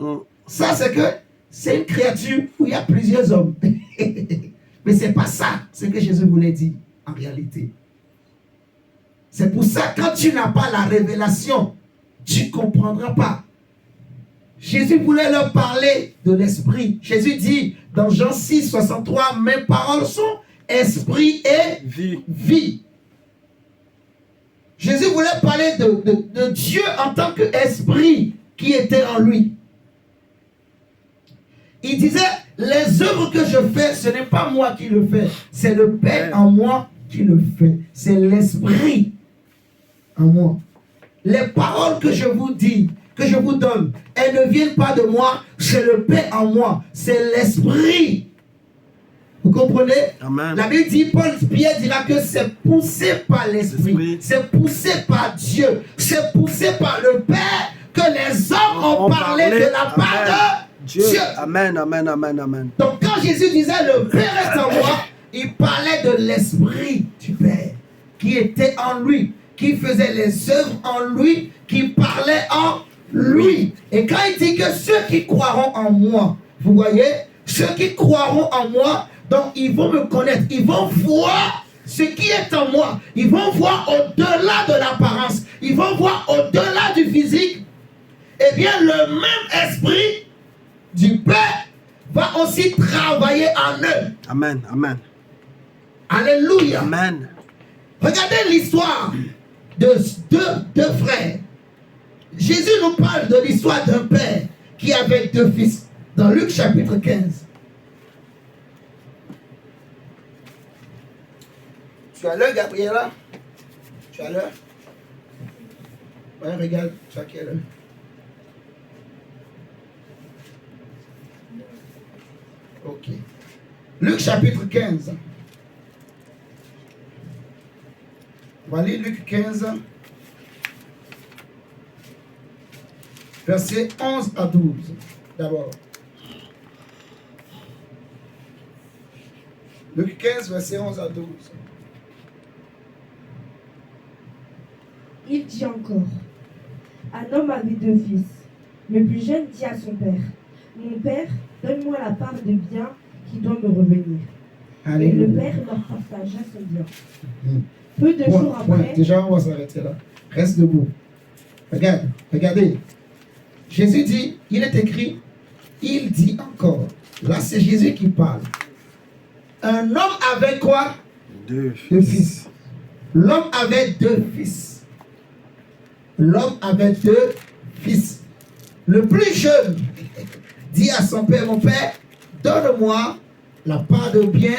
Ça, c'est une créature où il y a plusieurs hommes. Mais ce n'est pas ça ce que Jésus voulait dire en réalité. C'est pour ça, quand tu n'as pas la révélation, tu ne comprendras pas. Jésus voulait leur parler de l'esprit. Jésus dit dans Jean 6, 63, mes paroles sont esprit et vie. Jésus voulait parler de Dieu en tant qu'esprit qui était en lui. Il disait, les œuvres que je fais, ce n'est pas moi qui le fais, c'est le Père en moi qui le fait. C'est l'esprit en moi. Les paroles que je vous dis, que je vous donne, elles ne viennent pas de moi, c'est le Père en moi, c'est l'esprit. Vous comprenez? Amen. La Bible dit, Pierre dira que c'est poussé par l'esprit, c'est poussé par Dieu, c'est poussé par le Père que les hommes ont parlé de la part de Dieu. Amen, amen, amen, amen. Donc quand Jésus disait le Père est en moi, il parlait de l'esprit du Père qui était en lui, qui faisait les œuvres en lui, qui parlait en lui. Et quand il dit que ceux qui croiront en moi, vous voyez, ceux qui croiront en moi, donc ils vont me connaître, ils vont voir ce qui est en moi, ils vont voir au-delà de l'apparence, ils vont voir au-delà du physique. Eh bien, le même esprit du Père va aussi travailler en eux. Amen, amen. Alléluia. Amen. Regardez l'histoire de deux frères. Jésus nous parle de l'histoire d'un père qui avait deux fils. Dans Luc chapitre 15. Tu as l'heure, Gabriela? Tu as l'heure? Ouais, regarde, tu as quelle heure? Ok. Luc chapitre 15. On va lire Luc 15. Versets 11 à 12. D'abord. Luc 15, versets 11 à 12. Il dit encore, un homme avait deux fils. Le plus jeune dit à son père, mon père, donne-moi la part de bien qui doit me revenir. Et le père leur partagea son bien. Peu de jours après... Déjà, on va s'arrêter là. Reste debout. Regardez. Jésus dit, il est écrit, il dit encore. Là, c'est Jésus qui parle. Un homme avait quoi? Deux fils. L'homme avait deux fils. L'homme avait deux fils. Le plus jeune dit à son père, mon père, donne-moi la part de bien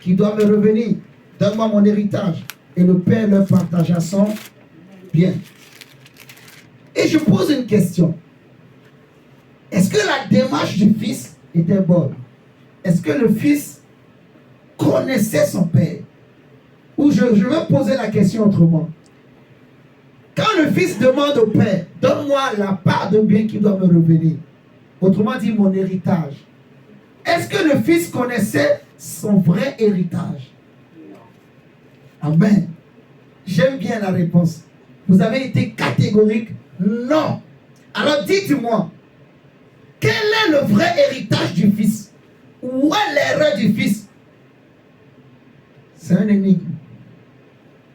qui doit me revenir. Donne-moi mon héritage. Et le père leur partagea son bien. Et je pose une question. Est-ce que la démarche du fils était bonne? Est-ce que le fils connaissait son père? Ou je vais poser la question autrement. Quand le fils demande au père, donne-moi la part de bien qui doit me revenir. Autrement dit, mon héritage. Est-ce que le fils connaissait son vrai héritage? Amen. J'aime bien la réponse. Vous avez été catégorique. Non. Alors dites-moi, quel est le vrai héritage du fils? Où est l'erreur du fils? C'est un énigme.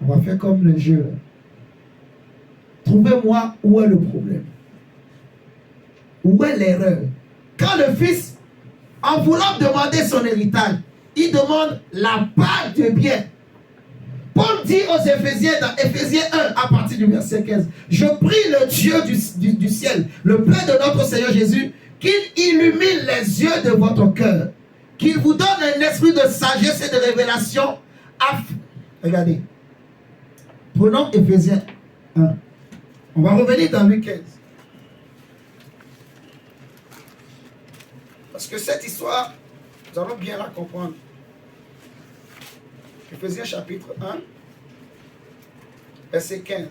On va faire comme le jeu. Trouvez-moi où est le problème. Où est l'erreur? Quand le fils, en voulant demander son héritage, il demande la part de bien. Paul dit aux Éphésiens, dans Éphésiens 1, à partir du verset 15, je prie le Dieu du ciel, le Père de notre Seigneur Jésus, qu'il illumine les yeux de votre cœur, qu'il vous donne un esprit de sagesse et de révélation. Regardez, prenons Éphésiens 1. On va revenir dans Luc 15. Parce que cette histoire, nous allons bien la comprendre. Éphésiens chapitre 1, verset 15.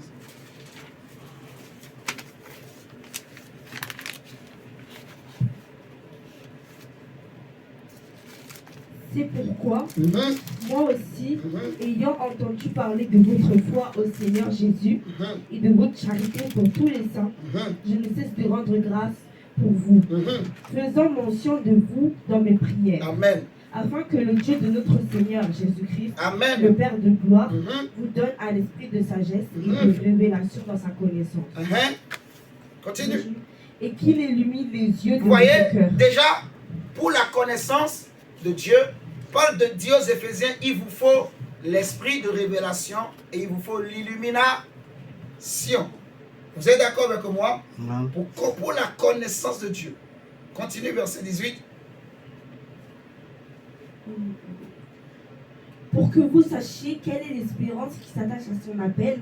C'est pourquoi, Mhm. moi aussi, Mhm. ayant entendu parler de votre foi au Seigneur Jésus Mhm. et de votre charité pour tous les saints, Mhm. je ne cesse de rendre grâce pour vous, Mhm. faisant mention de vous dans mes prières, Amen. afin que le Dieu de notre Seigneur Jésus-Christ, Amen. le Père de gloire, Mhm. vous donne un esprit de sagesse et de révélation dans sa connaissance. Mhm. Continue. Et qu'il illumine les yeux de Vous voyez, votre cœur. déjà, pour la connaissance de Dieu, Paul dit aux Éphésiens, il vous faut l'esprit de révélation et il vous faut l'illumination. Vous êtes d'accord avec moi? Amen. Pour la connaissance de Dieu. Continue, verset 18. Pour que vous sachiez quelle est l'espérance qui s'attache à son appel,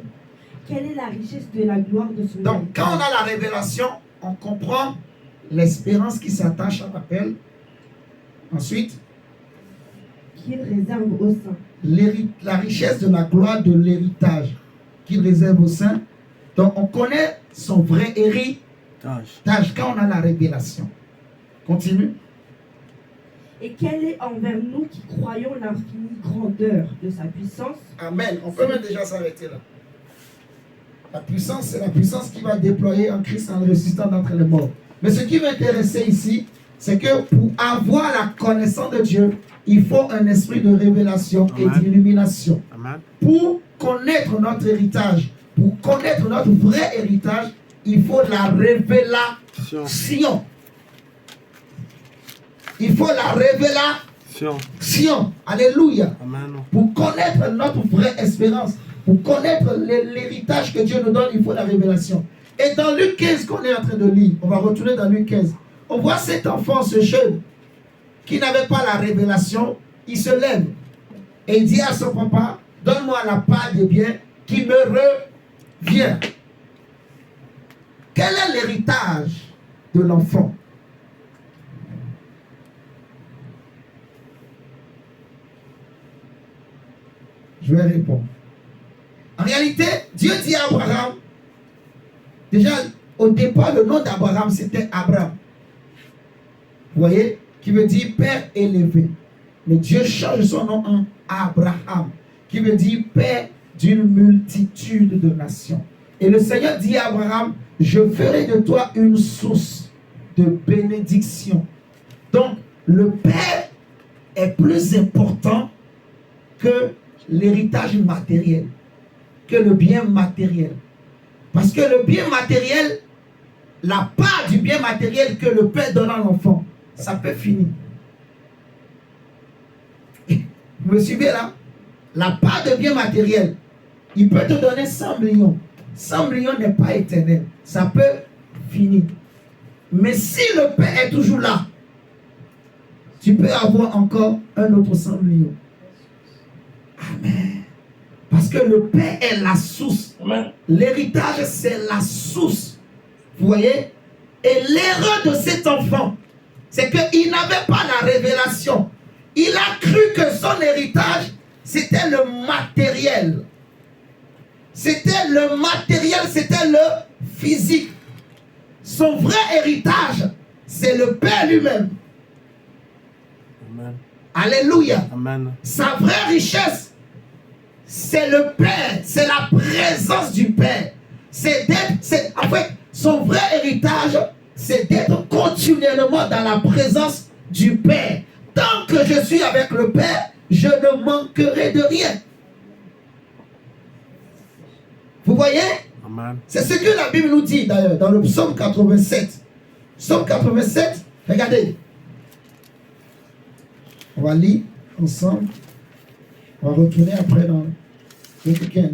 quelle est la richesse de la gloire de son Donc, héritage. quand on a la révélation, on comprend l'espérance qui s'attache à l'appel. Ensuite, qu'il réserve aux saints. la richesse de la gloire de l'héritage qu'il réserve aux saints. Donc, on connaît son vrai héritage quand on a la révélation. Continue. Et quelle est envers nous qui croyons l'infinie grandeur de sa puissance. Amen. On peut même déjà s'arrêter là. La puissance, c'est la puissance qui va déployer en Christ en ressuscitant d'entre les morts. Mais ce qui m'intéressait ici, c'est que pour avoir la connaissance de Dieu, il faut un esprit de révélation et d'illumination. Amen. Pour connaître notre héritage, pour connaître notre vrai héritage, il faut la révélation. Il faut la révélation. Alléluia. Amen. Pour connaître notre vraie espérance, pour connaître l'héritage que Dieu nous donne, il faut la révélation. Et dans Luc 15 qu'on est en train de lire, on va retourner dans Luc 15. On voit cet enfant, ce jeune, qui n'avait pas la révélation, il se lève et il dit à son papa, donne-moi la part des biens qui me revient. Quel est l'héritage de l'enfant? Je vais répondre. En réalité, Dieu dit à Abraham, déjà au départ, le nom d'Abraham c'était Abraham. Vous voyez, qui veut dire père élevé. Mais Dieu change son nom en Abraham, qui veut dire père d'une multitude de nations. Et le Seigneur dit à Abraham, je ferai de toi une source de bénédiction. Donc, le père est plus important que l'héritage matériel, que le bien matériel. Parce que le bien matériel, la part du bien matériel que le père donne à l'enfant, ça peut finir. Vous me suivez là? La part de bien matériel, il peut te donner 100 millions. 100 millions n'est pas éternel. Ça peut finir. Mais si le père est toujours là, tu peux avoir encore un autre 100 millions. Amen. Parce que le père est la source. L'héritage, c'est la source. Vous voyez? Et l'erreur de cet enfant, c'est qu'il n'avait pas la révélation. Il a cru que son héritage, c'était le matériel. C'était le matériel, c'était le physique. Son vrai héritage, c'est le Père lui-même. Amen. Alléluia. Amen. Sa vraie richesse, c'est le Père, c'est la présence du Père. En fait, son vrai héritage, c'est d'être continuellement dans la présence du Père. Tant que je suis avec le Père, je ne manquerai de rien. Vous voyez? Amen. C'est ce que la Bible nous dit d'ailleurs dans le psaume 87. Psaume 87, regardez. On va lire ensemble. On va retourner après dans Luc 15.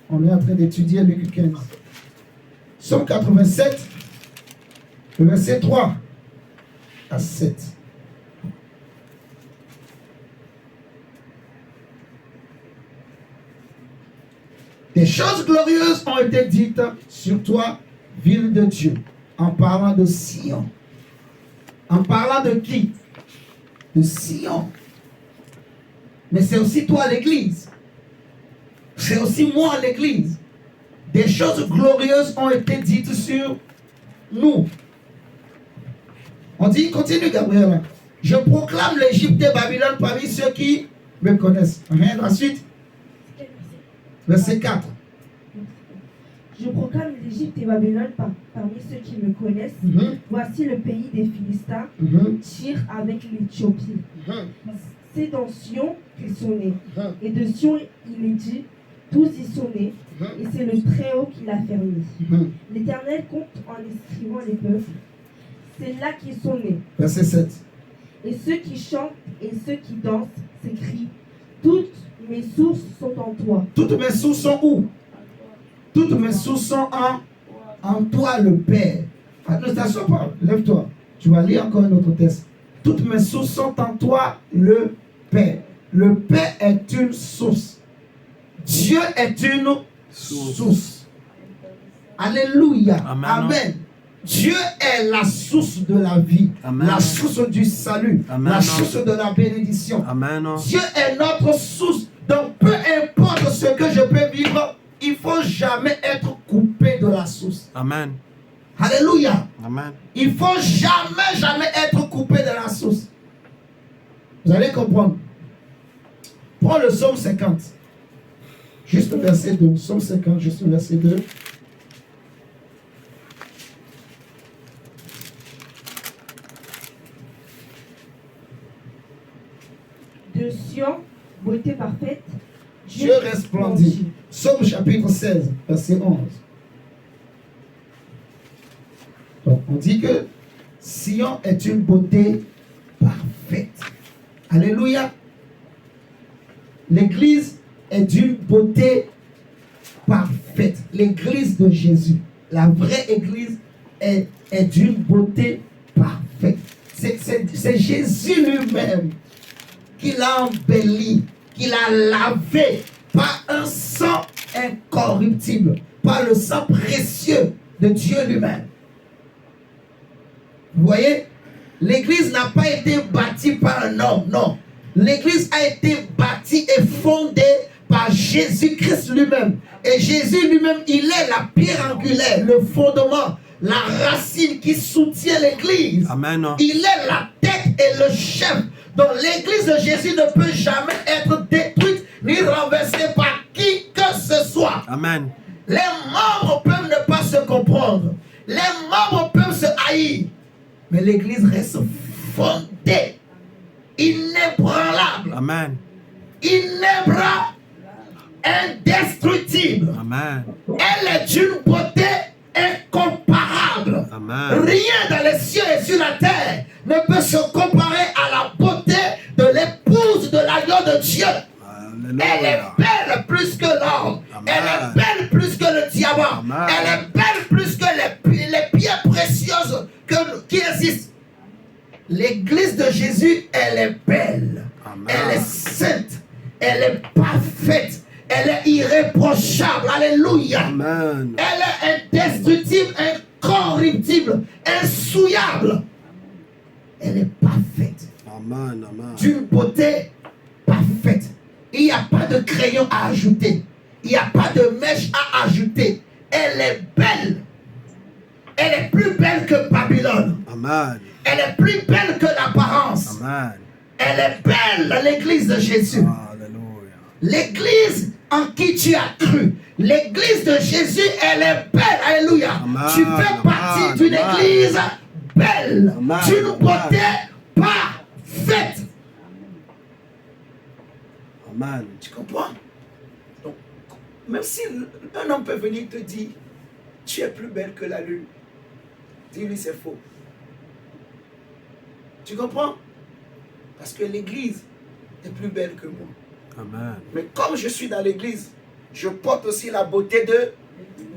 On est en train d'étudier Luc 15. Psaume 87, le verset 3 à 7. Des choses glorieuses ont été dites sur toi, ville de Dieu, en parlant de Sion. En parlant de qui? De Sion. Mais c'est aussi toi l'église. C'est aussi moi l'église. Des choses glorieuses ont été dites sur nous. On dit, continue Gabriel. Je proclame l'Égypte et Babylone parmi ceux qui me connaissent. Rien. Ensuite, verset 4. Je proclame l'Égypte et Babylone parmi ceux qui me connaissent. Voici le pays des Philistins, Tyr avec l'Éthiopie. C'est dans Sion qu'ils sont nés. Et de Sion, il est dit, tous y sont nés. Et c'est le Très-Haut qui l'a fermé. L'Éternel compte en inscrivant les peuples. C'est là qu'ils sont nés. Verset 7. Et ceux qui chantent et ceux qui dansent s'écrient, toutes mes sources sont en toi. Toutes mes sources sont où? Toutes mes sources sont en toi, le Père. Ne t'assois pas, lève-toi. Tu vas lire encore un autre texte. Toutes mes sources sont en toi, le Père. Le Père est une source. Dieu est une source. Alléluia. Amen. Amen. Dieu est la source de la vie, Amen. la source du salut, Amen. la source de la bénédiction. Amen. Dieu est notre source. Donc peu importe ce que je peux vivre, il ne faut jamais être coupé de la source. Amen. Alléluia. Amen. Il ne faut jamais être coupé de la source. Vous allez comprendre. Prends le psaume 50. Juste le verset 2. Psaume 50, juste le verset 2. De Sion, beauté parfaite, Dieu resplendit. Psaume chapitre 16, verset 11. Donc, on dit que Sion est une beauté parfaite. Alléluia. L'église est d'une beauté parfaite. L'église de Jésus, la vraie église, est d'une beauté parfaite. C'est Jésus lui-même qui l'a embelli, qui l'a lavé par un sang incorruptible, par le sang précieux de Dieu lui-même. Vous voyez, l'église n'a pas été bâtie par un homme, non. L'église a été bâtie et fondée par Jésus-Christ lui-même. Et Jésus lui-même, il est la pierre angulaire, le fondement, la racine qui soutient l'église. Amen. Il est la tête et le chef. Donc l'église de Jésus ne peut jamais être détruite ni renversée par qui que ce soit. Amen. Les membres peuvent ne pas se comprendre. Les membres peuvent se haïr. Mais l'église reste fondée, inébranlable, Amen. inébranlable, indestructible. Amen. Elle est d'une beauté incomparable. Amen. Rien dans les cieux et sur la terre ne peut se comparer à la beauté de l'épouse de l'agneau de Dieu. Elle est Alléluia. belle plus que l'or. Amen. Elle est belle plus que le diamant. Amen. Elle est belle plus que les pierres précieuses qui existent. L'église de Jésus, elle est belle. Amen. Elle est sainte. Elle est parfaite. Elle est irréprochable. Alléluia. Amen. Elle est indestructible, incorruptible, insouillable. Elle est parfaite. Amen. Amen. D'une beauté parfaite. Il n'y a pas de crayon à ajouter. Il n'y a pas de mèche à ajouter. Elle est belle. Elle est plus belle que Babylone. Amen. Elle est plus belle que l'apparence. Amen. Elle est belle, l'église de Jésus. Alléluia. L'église en qui tu as cru. L'église de Jésus, elle est belle. Alléluia. Amen. Tu fais partie Amen. d'une Amen. église belle. Amen. D'une beauté parfaite. Amen. Tu comprends? Donc, même si un homme peut venir te dire, tu es plus belle que la lune, dis-lui c'est faux. Tu comprends? Parce que l'église est plus belle que moi. Amen. Mais comme je suis dans l'église, je porte aussi la beauté de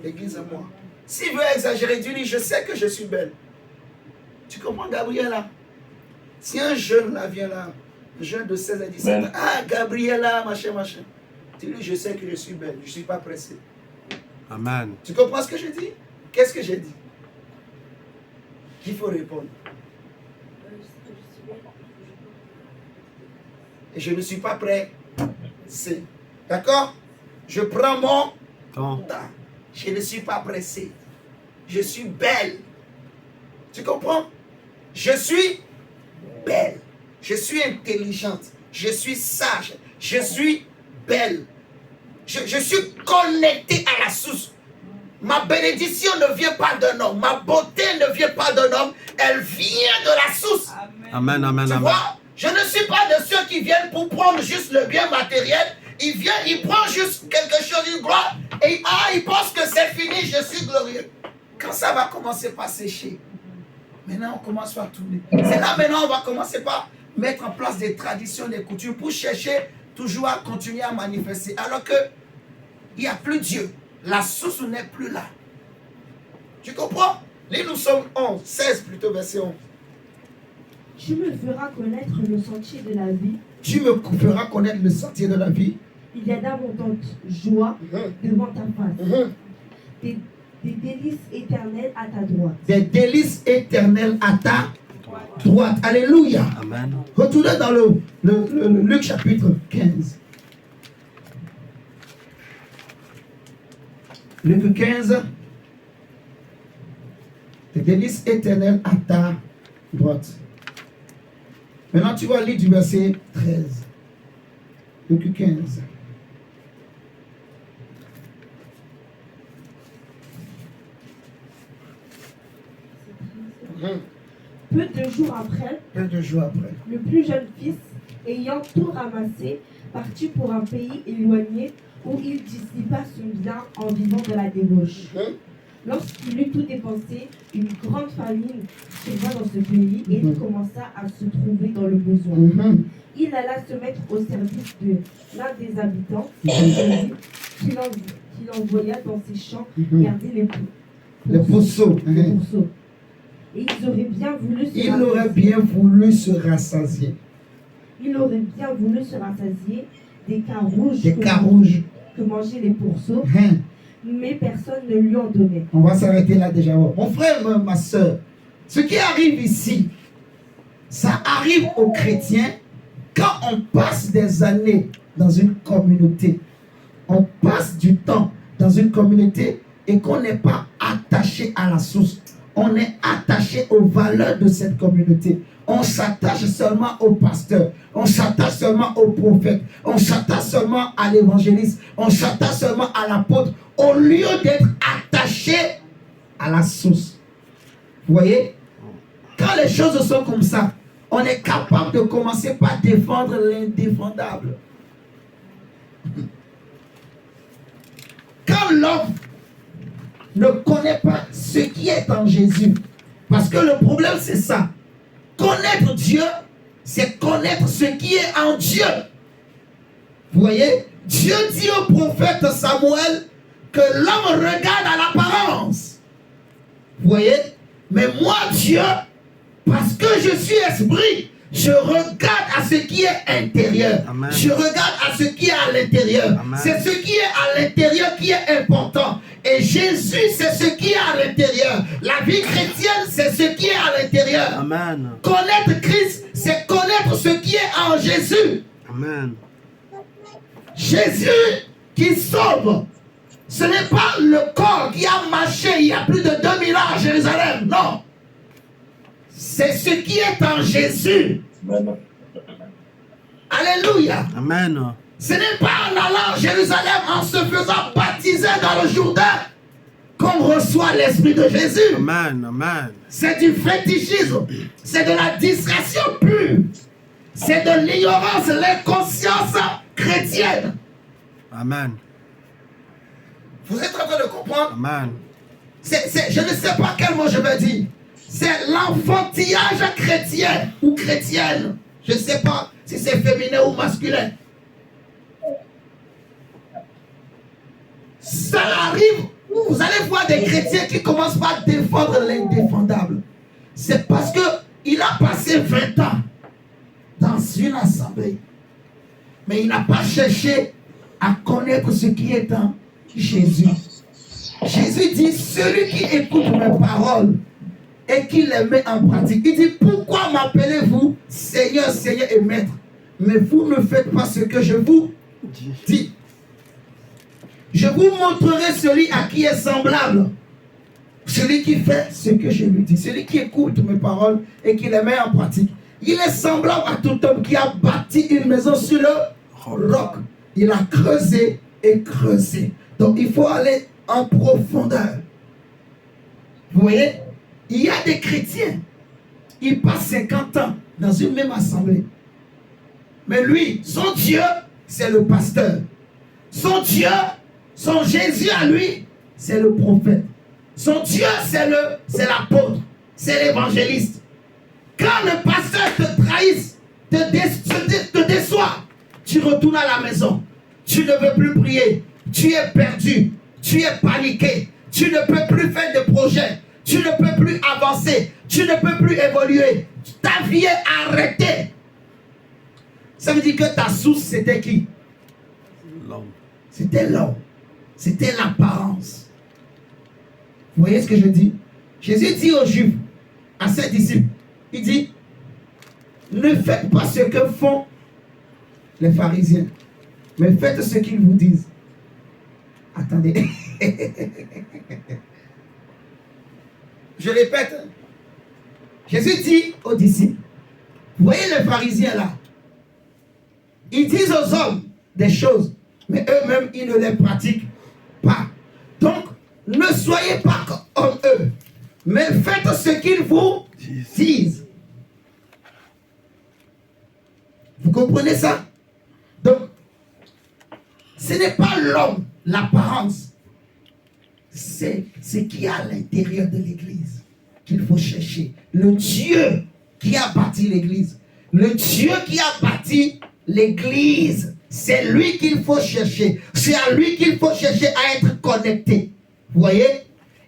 l'église en moi. S'il veut exagérer, dis-lui, je sais que je suis belle. Tu comprends, Gabriela? Si un jeune là vient là, un jeune de 16 à 17 ans, ah, Gabriela, machin, machin. Dis-lui, je sais que je suis belle, je ne suis pas pressé. Amen. Tu comprends ce que je dis? Qu'est-ce que j'ai dit? Qu'il faut répondre. Et je ne suis pas prêt. C'est. D'accord? Je prends mon Ton. temps. Je ne suis pas pressé. Je suis belle. Tu comprends? Je suis belle. je suis intelligente, je suis sage, je suis belle. Je suis connecté à la source. Ma bénédiction ne vient pas d'un homme. Ma beauté ne vient pas d'un homme. Elle vient de la source. Amen, amen, Tu amen. vois, je ne suis pas de ceux qui viennent pour prendre juste le bien matériel. Il vient, il prend juste quelque chose, une gloire, et il pense que c'est fini, je suis glorieux. Quand ça va commencer par sécher, maintenant on commence par tourner. C'est là maintenant on va commencer par mettre en place des traditions, des coutumes pour chercher toujours à continuer à manifester. Alors que il n'y a plus Dieu. La source n'est plus là. Tu comprends? Lis nous sommes 11, 16 plutôt, verset 11. Tu me feras connaître le sentier de la vie. Tu me feras connaître le sentier de la vie. Il y a d'abondantes joies devant ta face. Des délices éternelles à ta droite. Des délices éternelles à ta droite. Alléluia. Amen. Retournez dans le Luc chapitre 15. Luc 15. Des délices éternelles à ta droite. Maintenant, tu vas lire du verset 13. Luc 15. Peu de jours après, le plus jeune fils, ayant tout ramassé, partit pour un pays éloigné où il dissipa son bien en vivant de la débauche. Lorsqu'il eut tout dépensé, une grande famine survint dans ce pays et il commença à se trouver dans le besoin. Il alla se mettre au service de l'un des habitants qu'il envoya dans ses champs garder les pourceaux. Et ils auraient bien voulu se rassasier. Il aurait bien voulu se rassasier des carouges que mangeaient les pourceaux, mais personne ne lui en donnait. On va s'arrêter là déjà. Mon frère, ma soeur, ce qui arrive ici, ça arrive aux chrétiens quand on passe des années dans une communauté. On passe du temps dans une communauté et qu'on n'est pas attaché à la source. On est attaché aux valeurs de cette communauté. On s'attache seulement au pasteur. On s'attache seulement au prophète. On s'attache seulement à l'évangéliste. On s'attache seulement à l'apôtre. Au lieu d'être attaché à la source. Vous voyez? Quand les choses sont comme ça, on est capable de commencer par défendre l'indéfendable. Quand l'homme ne connaît pas ce qui est en Jésus, parce que le problème c'est ça. Connaître Dieu, c'est connaître ce qui est en Dieu. Vous voyez? Dieu dit au prophète Samuel que l'homme regarde à l'apparence. Vous voyez? Mais moi, Dieu, parce que je suis esprit, je regarde à ce qui est intérieur. Amen. Je regarde à ce qui est à l'intérieur. C'est ce qui est à l'intérieur qui est important. Et Jésus, c'est ce qui est à l'intérieur. La vie chrétienne, c'est ce qui est à l'intérieur. Amen. Connaître Christ, c'est connaître ce qui est en Jésus. Amen. Jésus qui sauve. Ce n'est pas le corps qui a marché il y a plus de 2000 ans à Jérusalem. Non. C'est ce qui est en Jésus. Alléluia. Amen. Ce n'est pas en allant à Jérusalem, en se faisant baptiser dans le Jourdain, qu'on reçoit l'Esprit de Jésus. Amen. Amen. C'est du fétichisme. C'est de la distraction pure. C'est de l'ignorance, l'inconscience chrétienne. Amen. Vous êtes en train de comprendre? Amen. Je ne sais pas quel mot je vais dire. C'est l'enfantillage chrétien ou chrétienne. Je ne sais pas si c'est féminin ou masculin. Ça arrive où vous allez voir des chrétiens qui commencent par défendre l'indéfendable. C'est parce qu'il a passé 20 ans dans une assemblée. Mais il n'a pas cherché à connaître ce qui est en Jésus. Jésus dit, celui qui écoute mes paroles et qui les met en pratique. Il dit, pourquoi m'appelez-vous Seigneur, Seigneur et Maître, mais vous ne faites pas ce que je vous dis. Je vous montrerai celui à qui est semblable. Celui qui fait ce que je lui dis. Celui qui écoute mes paroles et qui les met en pratique. Il est semblable à tout homme qui a bâti une maison sur le roc. Il a creusé et creusé. Donc il faut aller en profondeur. Vous voyez, il y a des chrétiens, ils passent 50 ans dans une même assemblée. Mais lui, son Dieu, c'est le pasteur. Son Dieu, son Jésus à lui, c'est le prophète. Son Dieu, c'est l'apôtre, c'est l'évangéliste. Quand le pasteur te trahisse, te déçoit, tu retournes à la maison. Tu ne veux plus prier. Tu es perdu. Tu es paniqué. Tu ne peux plus faire de projets. Tu ne peux plus avancer. Tu ne peux plus évoluer. Ta vie est arrêtée. Ça veut dire que ta source, c'était qui? L'homme. C'était l'homme. C'était l'apparence. Vous voyez ce que je dis? Jésus dit aux Juifs, à ses disciples, il dit, ne faites pas ce que font les pharisiens, mais faites ce qu'ils vous disent. Attendez. Je répète. Jésus dit aux disciples, vous voyez les pharisiens là, ils disent aux hommes des choses, mais eux-mêmes, ils ne les pratiquent pas. Donc, ne soyez pas comme eux, mais faites ce qu'ils vous disent. Vous comprenez ça? Donc, ce n'est pas l'homme, l'apparence. C'est ce qu'il y a à l'intérieur de l'église qu'il faut chercher. Le Dieu qui a bâti l'église. Le Dieu qui a bâti l'église. C'est lui qu'il faut chercher. C'est à lui qu'il faut chercher à être connecté. Vous voyez?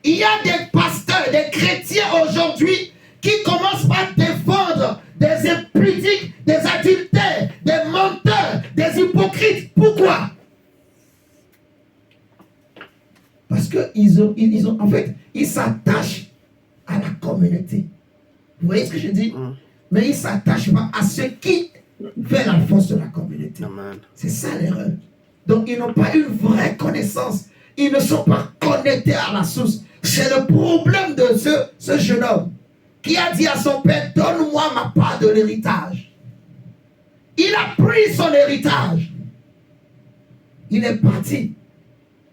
Il y a des pasteurs, des chrétiens aujourd'hui qui commencent par défendre des impudiques, des adultères, des menteurs, des hypocrites. Pourquoi? Parce qu'ils en fait, ils s'attachent à la communauté. Vous voyez ce que je dis? Mais ils ne s'attachent pas à ce qui fait la force de la communauté. C'est ça l'erreur. Donc ils n'ont pas une vraie connaissance. Ils ne sont pas connectés à la source. C'est le problème de ce jeune homme qui a dit à son père, donne-moi ma part de l'héritage. Il a pris son héritage. Il est parti.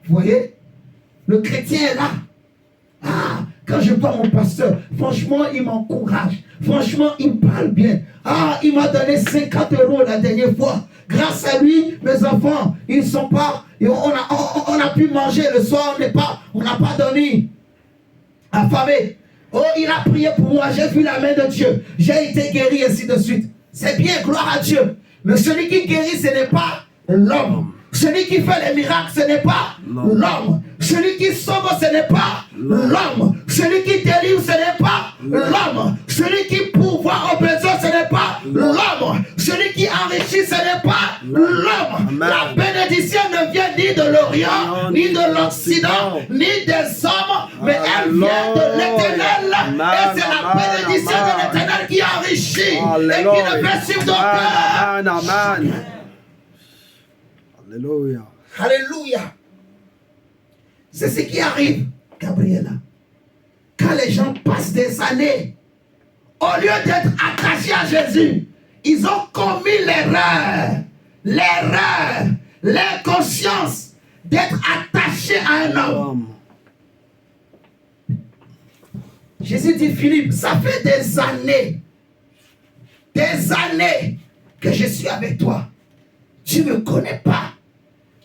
Vous voyez? Le chrétien est là. Ah, quand je vois mon pasteur, franchement, il m'encourage. Franchement, il me parle bien. Ah, il m'a donné 50 € la dernière fois. Grâce à lui, mes enfants, ils ne sont pas... On a pu manger le soir, on n'a pas dormi. Affamé. Oh, il a prié pour moi, j'ai vu la main de Dieu. J'ai été guéri, ainsi de suite. C'est bien, gloire à Dieu. Mais celui qui guérit, ce n'est pas l'homme. Celui qui fait les miracles, ce n'est pas l'homme. Celui qui sauve, ce n'est pas l'homme. Celui qui délivre, ce n'est pas l'homme. Celui qui pourvoit aux besoins, ce n'est pas l'homme. Celui qui enrichit, ce n'est pas l'homme. La bénédiction ne vient ni de l'Orient, ni de l'Occident, ni des hommes, mais elle vient de l'Éternel. Et c'est la bénédiction de l'Éternel qui enrichit et qui ne fait suivre ton cœur. Amen. Alléluia. Alléluia. C'est ce qui arrive, Gabriela. Quand les gens passent des années, au lieu d'être attachés à Jésus, ils ont commis l'inconscience d'être attachés à un homme. Jésus dit, Philippe, ça fait des années que je suis avec toi. Tu ne me connais pas.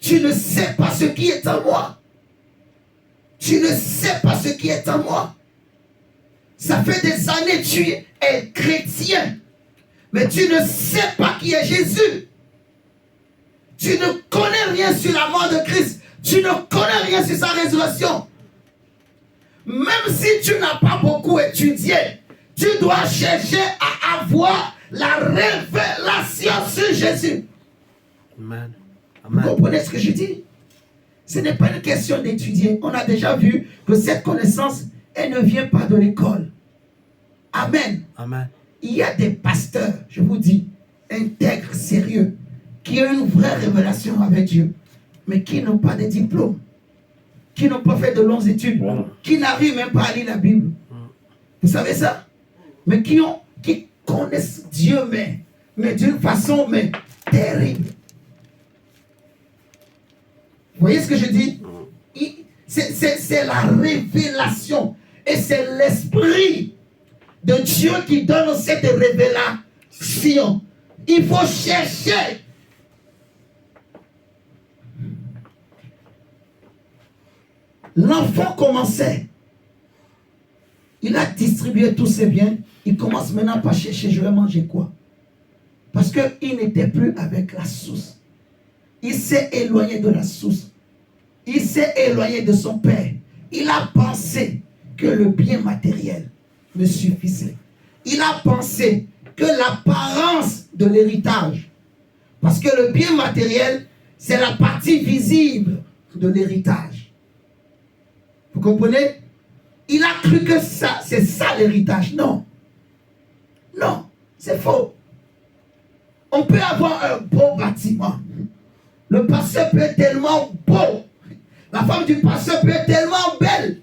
Tu ne sais pas ce qui est en moi. Tu ne sais pas ce qui est en moi. Ça fait des années que tu es chrétien. Mais tu ne sais pas qui est Jésus. Tu ne connais rien sur la mort de Christ. Tu ne connais rien sur sa résurrection. Même si tu n'as pas beaucoup étudié, tu dois chercher à avoir la révélation sur Jésus. Amen. Vous comprenez ce que je dis? Ce n'est pas une question d'étudier. On a déjà vu que cette connaissance, elle ne vient pas de l'école. Amen. Amen. Il y a des pasteurs, je vous dis, intègres, sérieux, qui ont une vraie révélation avec Dieu, mais qui n'ont pas de diplôme, qui n'ont pas fait de longues études, qui n'arrivent même pas à lire la Bible. Vous savez ça? Mais qui connaissent Dieu, mais d'une façon terrible. Vous voyez ce que je dis? C'est la révélation. Et c'est l'Esprit de Dieu qui donne cette révélation. Il faut chercher. L'enfant commençait. Il a distribué tous ses biens. Il commence maintenant par chercher, je vais manger quoi? Parce qu'il n'était plus avec la source. Il s'est éloigné de la source. Il s'est éloigné de son père. Il a pensé que le bien matériel me suffisait. Il a pensé que l'apparence de l'héritage, parce que le bien matériel, c'est la partie visible de l'héritage. Vous comprenez? Il a cru que ça, c'est ça l'héritage. Non. Non, c'est faux. On peut avoir un beau bâtiment. Le pasteur peut être tellement beau. La femme du pasteur peut être tellement belle.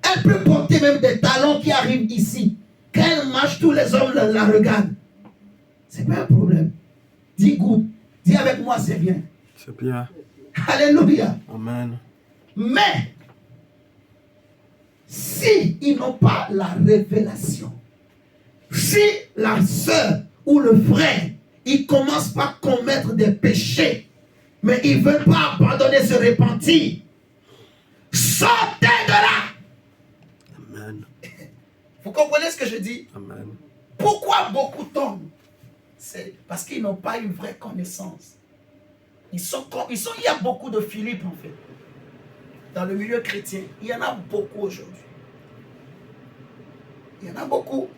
Elle peut porter même des talons qui arrivent ici. Quand elle marche, tous les hommes la regardent. C'est pas un problème. Dis good. Dis avec moi, c'est bien. C'est bien. Alléluia. Amen. Mais, si ils n'ont pas la révélation, si la sœur ou le frère, ils commencent par commettre des péchés, mais ils ne veulent pas abandonner, se repentir, sortez de là. Amen. Vous comprenez ce que je dis? Amen. Pourquoi beaucoup tombent? C'est parce qu'ils n'ont pas une vraie connaissance. Il y a beaucoup de Philippe en fait. Dans le milieu chrétien, il y en a beaucoup aujourd'hui. Il y en a beaucoup.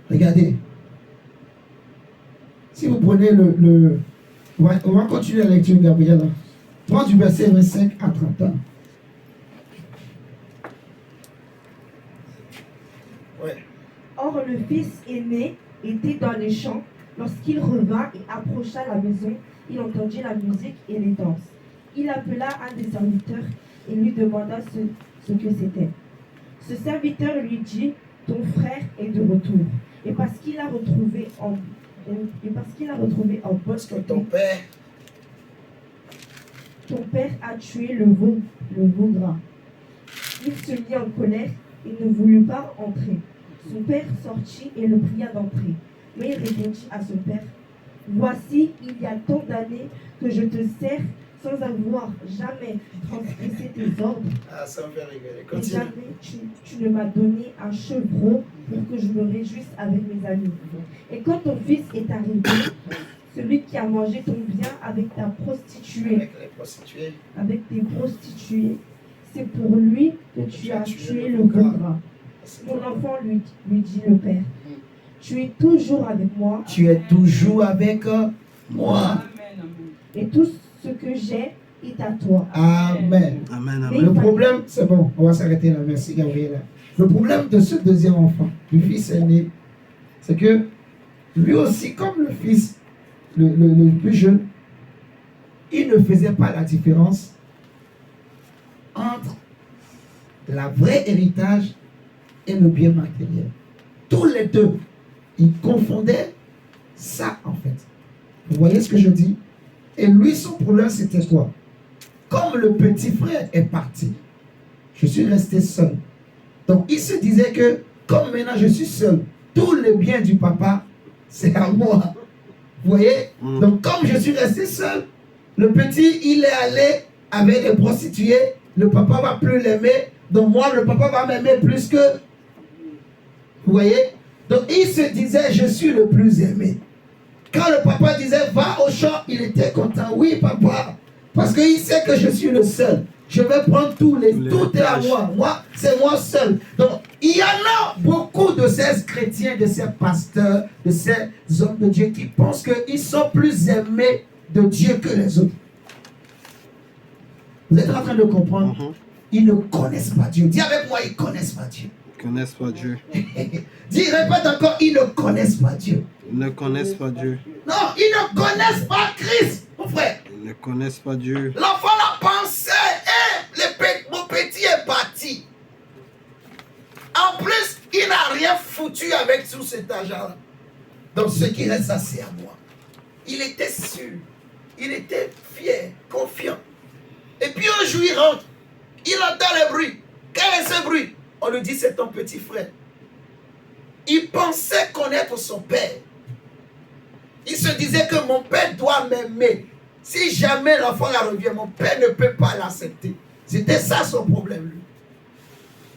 Regardez. Si vous prenez on va continuer la lecture, Gabriela. Prends du verset 25 à 30 ans. Ouais. Or, le fils aîné était dans les champs. Lorsqu'il revint et approcha la maison, il entendit la musique et les danses. Il appela un des serviteurs et lui demanda ce que c'était. Ce serviteur lui dit, ton frère est de retour. Et parce qu'il a retrouvé en bonne Parce que santé, ton père a tué le veau gras. Il se mit en colère et ne voulut pas entrer. Son père sortit et le pria d'entrer. Mais il répondit à son père, voici, il y a tant d'années que je te sers sans avoir jamais transgressé tes ordres. Ah, ça me fait rigoler. Et Continue. jamais tu ne m'as donné un chevreau pour que je me réjouisse avec mes amis. Et quand ton fils est arrivé, celui qui a mangé ton bien avec ta prostituée, Avec les prostituées. avec tes prostituées, c'est pour lui que tu as tué le veau gras. Mon enfant lui dit le père, tu es toujours avec moi. Tu es toujours avec moi. Et tout ce que j'ai est à toi. Amen. Amen. Mais Amen. Le problème, c'est bon, on va s'arrêter là. Merci Gabriela. Le problème de ce deuxième enfant, du fils aîné, c'est que lui aussi, comme le fils, le plus jeune, il ne faisait pas la différence entre la vraie héritage et le bien matériel. Tous les deux, ils confondaient ça en fait. Vous voyez ce que je dis? Et lui, son problème, c'était quoi? Comme le petit frère est parti, je suis resté seul. Donc, il se disait que, comme maintenant je suis seul, tout le bien du papa, c'est à moi. Vous voyez? Donc, comme je suis resté seul, le petit, il est allé avec des prostituées. Le papa va plus l'aimer. Donc, moi, le papa va m'aimer plus que... Vous voyez? Donc, il se disait, je suis le plus aimé. Quand le papa disait, va au champ, il était content. Oui, papa. Parce qu'il sait que je suis le seul. Je vais prendre tout est à moi. Moi, c'est moi seul. Donc, il y en a beaucoup de ces chrétiens, de ces pasteurs, de ces hommes de Dieu qui pensent qu'ils sont plus aimés de Dieu que les autres. Vous êtes en train de comprendre? Ils ne connaissent pas Dieu. Dis avec moi, ils ne connaissent pas Dieu. Ils ne connaissent pas Dieu. Dis, répète encore, ils ne connaissent pas Dieu. Ils ne connaissent pas Dieu. Non, ils ne connaissent pas Christ, mon frère. Ils ne connaissent pas Dieu. L'enfant l'a pensé, mon petit est parti. En plus, il n'a rien foutu avec tout cet argent-là. Donc ce qui reste, ça c'est à moi. Il était sûr. Il était fier, confiant. Et puis un jour, il rentre. Il entend le bruit. Quel est ce bruit? On lui dit, c'est ton petit frère. Il pensait connaître son père. Il se disait que mon père doit m'aimer. Si jamais l'enfant la revient, mon père ne peut pas l'accepter. C'était ça son problème, lui.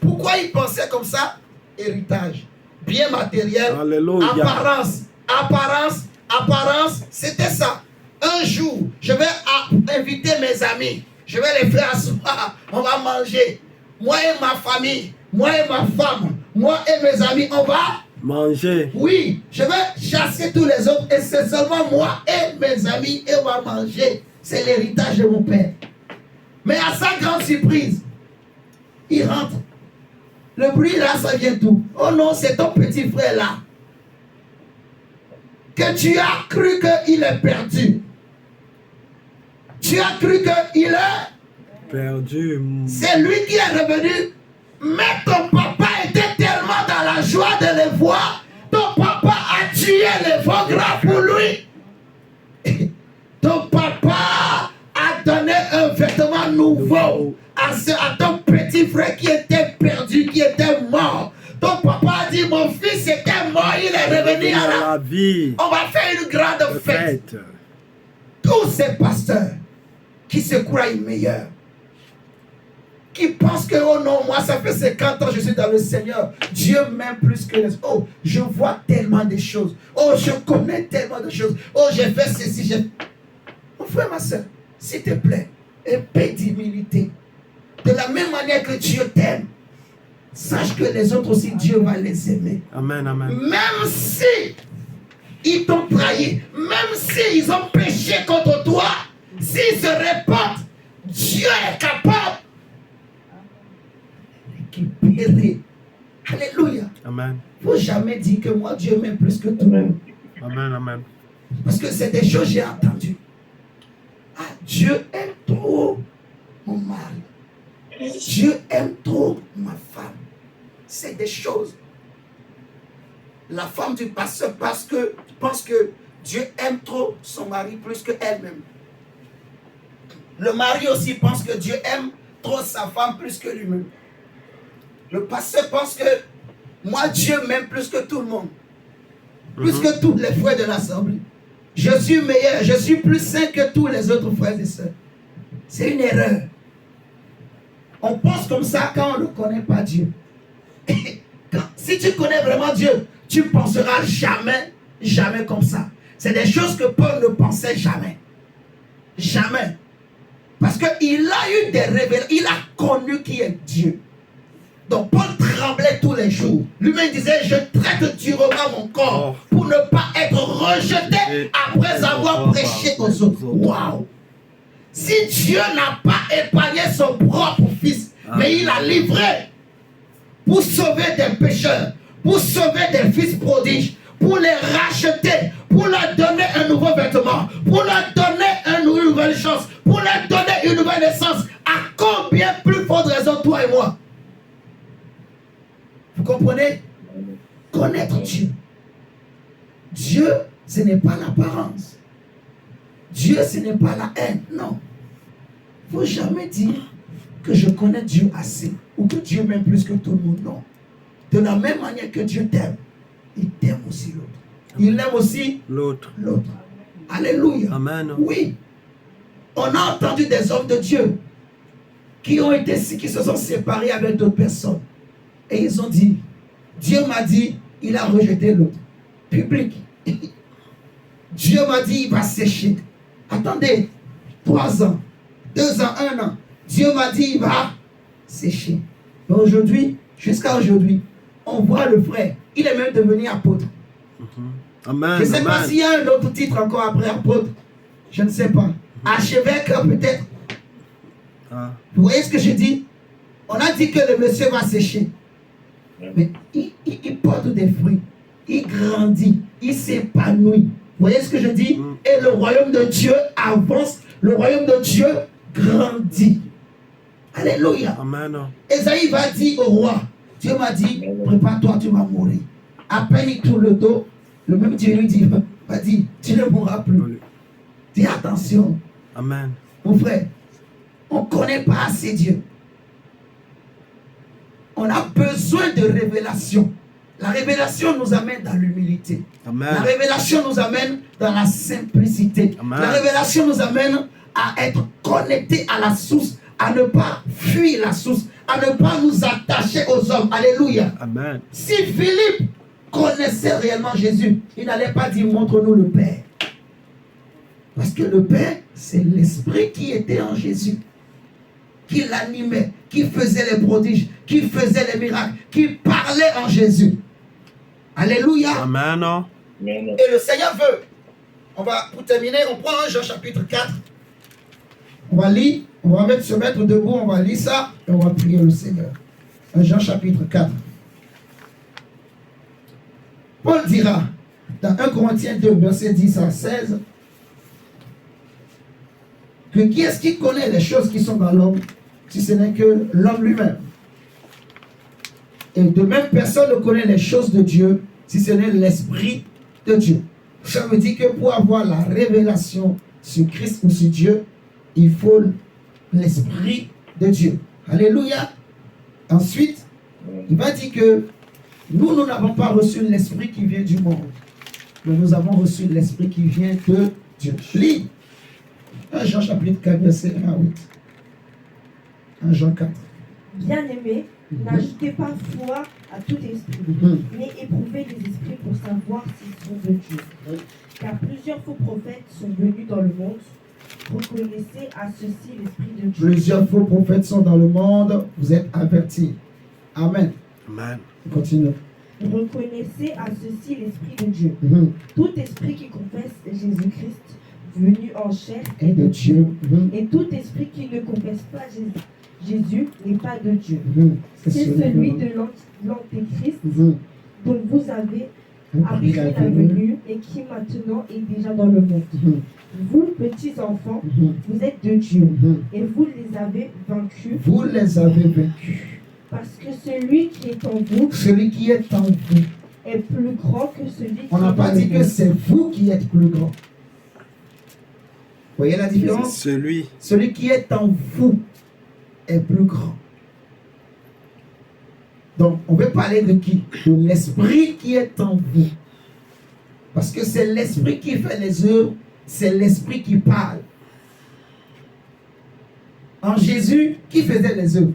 Pourquoi il pensait comme ça? Héritage, bien matériel, Alléluia. apparence, c'était ça. Un jour, je vais inviter mes amis, je vais les faire asseoir, on va manger. Moi et ma famille, moi et ma femme, moi et mes amis, on va manger. Oui, je vais chasser tous les autres et c'est seulement moi et mes amis et on va manger. C'est l'héritage de mon père. Mais à sa grande surprise, il rentre. Le bruit là, ça vient d'où? Oh non, c'est ton petit frère là. Que tu as cru qu'il est perdu. Tu as cru qu'il est perdu. C'est lui qui est revenu. Mais ton papa était tellement dans la joie de le voir. Ton papa a tué les veaux gras pour lui. Ton papa a donné un vêtement nouveau à ton petit frère qui était perdu, qui était mort. Ton papa a dit, mon fils était mort, il est revenu à la vie. On va faire une grande fête. Tous ces pasteurs qui se croient meilleurs, qui pensent que, oh non, moi ça fait 50 ans que je suis dans le Seigneur. Dieu m'aime plus que les autres. Oh, je vois tellement de choses. Oh, je connais tellement de choses. Oh, j'ai fait ceci. Mon frère, ma soeur, s'il te plaît, un peu d'humilité. De la même manière que Dieu t'aime, sache que les autres aussi, Dieu va les aimer. Amen, amen. Même si ils t'ont trahi, même s'ils ont péché contre toi, s'ils se répandent, Dieu est capable récupérer. Alléluia. Amen. Il ne faut jamais dire que moi, Dieu m'aime plus que tout le monde. Amen, amen. Parce que c'est des choses que j'ai entendues. Ah, Dieu aime trop mon mari. Dieu aime trop ma femme. C'est des choses. La femme du pasteur pense que Dieu aime trop son mari plus qu'elle-même. Le mari aussi pense que Dieu aime trop sa femme plus que lui-même. Le pasteur pense que moi, Dieu m'aime plus que tout le monde. Plus que tous les frères de l'assemblée. Je suis meilleur, je suis plus saint que tous les autres frères et sœurs. C'est une erreur. On pense comme ça quand on ne connaît pas Dieu. Si tu connais vraiment Dieu, tu ne penseras jamais comme ça. C'est des choses que Paul ne pensait jamais. Jamais. Parce qu'il a eu des révélations, il a connu qui est Dieu. Donc Paul tremblait tous les jours. Lui-même disait, je traite durement mon corps pour ne pas être rejeté après avoir prêché aux autres. Waouh! Si Dieu n'a pas épargné son propre fils, mais il a livré pour sauver des pécheurs, pour sauver des fils prodiges, pour les racheter, pour leur donner un nouveau vêtement, pour leur donner une nouvelle chance, pour leur donner une nouvelle naissance, à combien plus forte raison toi et moi? Vous comprenez? Connaître Dieu. Dieu, ce n'est pas l'apparence. Dieu, ce n'est pas la haine. Non. Il ne faut jamais dire que je connais Dieu assez ou que Dieu m'aime plus que tout le monde. Non. De la même manière que Dieu t'aime, il t'aime aussi l'autre. Il aime aussi l'autre. Alléluia. Amen. Oui. On a entendu des hommes de Dieu qui se sont séparés avec d'autres personnes. Et ils ont dit, Dieu m'a dit, il a rejeté l'autre. Public. Dieu m'a dit, il va sécher. Attendez, 3 ans, 2 ans, 1 an. Dieu m'a dit, il va sécher. Mais aujourd'hui, jusqu'à aujourd'hui, on voit le frère. Il est même devenu apôtre. Amen. Je ne sais pas s'il y a un autre titre encore après apôtre. Je ne sais pas. Archevêque peut-être. Vous voyez ce que je dis? On a dit que le monsieur va sécher. Mais il porte des fruits. Il grandit. Il s'épanouit. Vous voyez ce que je dis? Et le royaume de Dieu avance. Le royaume de Dieu grandit. Alléluia. Amen. Esaïe va dire au roi, Dieu m'a dit, prépare-toi, tu vas mourir. À peine il tourne le dos, le même Dieu lui dit, vas-y, tu ne mourras plus. Dis attention. Amen. Mon frère, on ne connaît pas assez Dieu. On a besoin de révélation. La révélation nous amène dans l'humilité. Amen. La révélation nous amène dans la simplicité. Amen. La révélation nous amène à être connectés à la source, à ne pas fuir la source, à ne pas nous attacher aux hommes. Alléluia. Amen. Si Philippe connaissait réellement Jésus, il n'allait pas dire montre-nous le Père. Parce que le Père, c'est l'Esprit qui était en Jésus, qui l'animait, qui faisait les prodiges, qui faisait les miracles, qui parlait en Jésus. Alléluia. Amen. Et le Seigneur veut. Pour terminer, on prend 1 Jean chapitre 4. On va lire, on va se mettre debout, on va lire ça et on va prier le Seigneur. 1 Jean chapitre 4. Paul dira dans 1 Corinthiens 2, verset 10 à 16, que qui est-ce qui connaît les choses qui sont dans l'homme, si ce n'est que l'homme lui-même. Et de même, personne ne connaît les choses de Dieu, si ce n'est l'Esprit de Dieu. Ça veut dire que pour avoir la révélation sur Christ ou sur Dieu, il faut l'Esprit de Dieu. Alléluia. Ensuite, il va dire que nous n'avons pas reçu l'Esprit qui vient du monde, mais nous avons reçu l'Esprit qui vient de Dieu. Lis 1 Jean chapitre 4, verset 1 à 8. 1 Jean 4. Bien-aimés, n'ajoutez pas foi à tout esprit, mais éprouvez les esprits pour savoir s'ils sont de Dieu. Car plusieurs faux prophètes sont venus dans le monde. Reconnaissez à ceci l'Esprit de Dieu. Plusieurs faux prophètes sont dans le monde, vous êtes avertis. Amen. Amen. Continue. Reconnaissez à ceci l'Esprit de Dieu. Tout esprit qui confesse Jésus-Christ venu en chair Et de Dieu. et tout esprit qui ne confesse pas Jésus n'est pas de Dieu. C'est C'est celui de l'Antéchrist dont vous avez appris la venue et qui maintenant est déjà dans le monde. Vous, petits enfants, vous êtes de Dieu et vous les avez vaincus. Vous les avez vaincus. Parce que celui qui est en vous Celui qui est en vous. est plus grand que celui qui On n'a est pas dans dit le que monde. c'est vous qui êtes plus grand. Voyez la différence? Celui. Celui qui est en vous est plus grand. Donc, on veut parler de qui? De l'Esprit qui est en vous. Parce que c'est l'Esprit qui fait les œuvres, c'est l'Esprit qui parle. En Jésus, qui faisait les œuvres?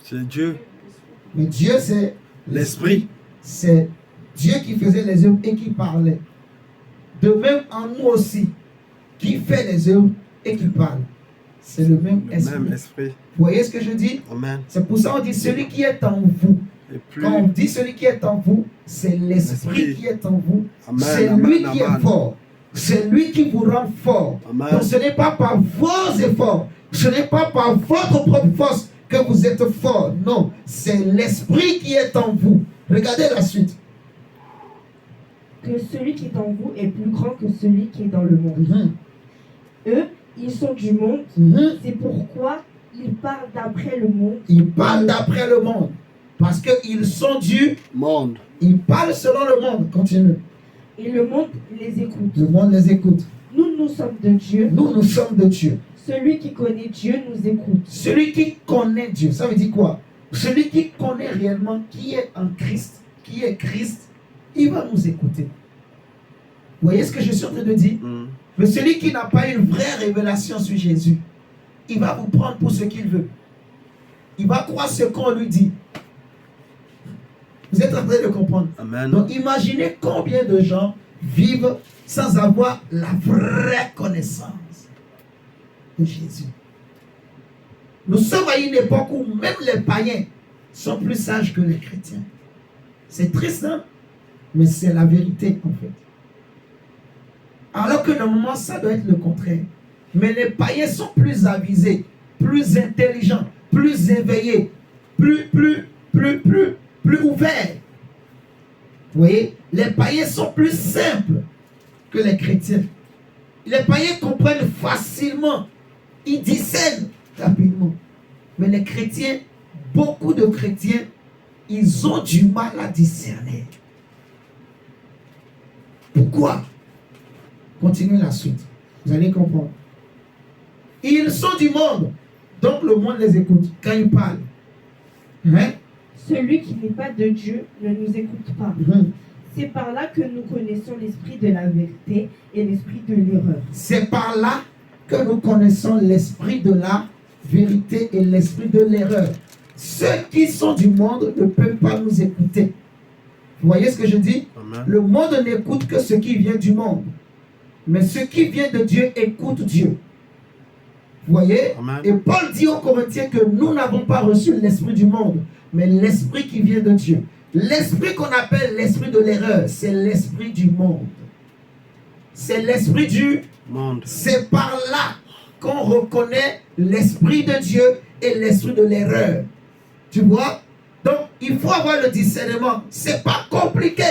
C'est Dieu. Mais Dieu, c'est L'Esprit. C'est Dieu qui faisait les œuvres et qui parlait. De même en nous aussi, qui fait les œuvres et qui parle. C'est le même Le esprit. même esprit. Vous voyez ce que je dis? Amen. C'est pour ça qu'on dit celui qui est en vous. Et plus. Quand on dit celui qui est en vous, c'est l'Esprit L'Esprit. qui est en vous. Amen, C'est amen, lui qui amen. est fort. C'est lui qui vous rend fort. Amen. Donc ce n'est pas par vos efforts. Ce n'est pas par votre propre force que vous êtes fort. Non, c'est l'Esprit qui est en vous. Regardez la suite. Que celui qui est en vous est plus grand que celui qui est dans le monde. Eux, ils sont du monde. C'est pourquoi ils parlent d'après le monde. Ils parlent d'après le monde. Parce qu'ils sont du... Monde. Ils parlent selon le monde. Continue. Et le monde les écoute. Le monde les écoute. Nous, nous sommes de Dieu. Nous sommes de Dieu. Celui qui connaît Dieu nous écoute. Celui qui connaît Dieu, ça veut dire quoi? Celui qui connaît réellement qui est en Christ, qui est Christ, il va nous écouter. Vous voyez ce que je suis en train de dire? Mais celui qui n'a pas une vraie révélation sur Jésus, il va vous prendre pour ce qu'il veut. Il va croire ce qu'on lui dit. Vous êtes en train de comprendre? Amen. Donc imaginez combien de gens vivent sans avoir la vraie connaissance de Jésus. Nous sommes à une époque où même les païens sont plus sages que les chrétiens. C'est triste, hein? Mais c'est la vérité en fait. Alors que normalement ça doit être le contraire. Mais les païens sont plus avisés, plus intelligents, plus éveillés, plus ouverts. Vous voyez, les païens sont plus simples que les chrétiens. Les païens comprennent facilement, ils discernent rapidement. Mais les chrétiens, beaucoup de chrétiens ils ont du mal à discerner. Pourquoi? Continuez la suite. Vous allez comprendre. Ils sont du monde. Donc le monde les écoute quand ils parlent. Hein? Celui qui n'est pas de Dieu ne nous écoute pas. C'est par là que nous connaissons l'esprit de la vérité et l'esprit de l'erreur. C'est par là que nous connaissons l'esprit de la vérité et l'esprit de l'erreur. Ceux qui sont du monde ne peuvent pas nous écouter. Vous voyez ce que je dis? Amen. Le monde n'écoute que ce qui vient du monde. Mais ce qui vient de Dieu écoute Dieu. Vous voyez? Amen. Et Paul dit aux Corinthiens que nous n'avons pas reçu l'esprit du monde, mais l'esprit qui vient de Dieu. L'esprit qu'on appelle l'esprit de l'erreur, c'est l'esprit du monde. C'est l'esprit du Monde. C'est par là qu'on reconnaît l'esprit de Dieu et l'esprit de l'erreur. Tu vois? Donc, il faut avoir le discernement. C'est pas compliqué.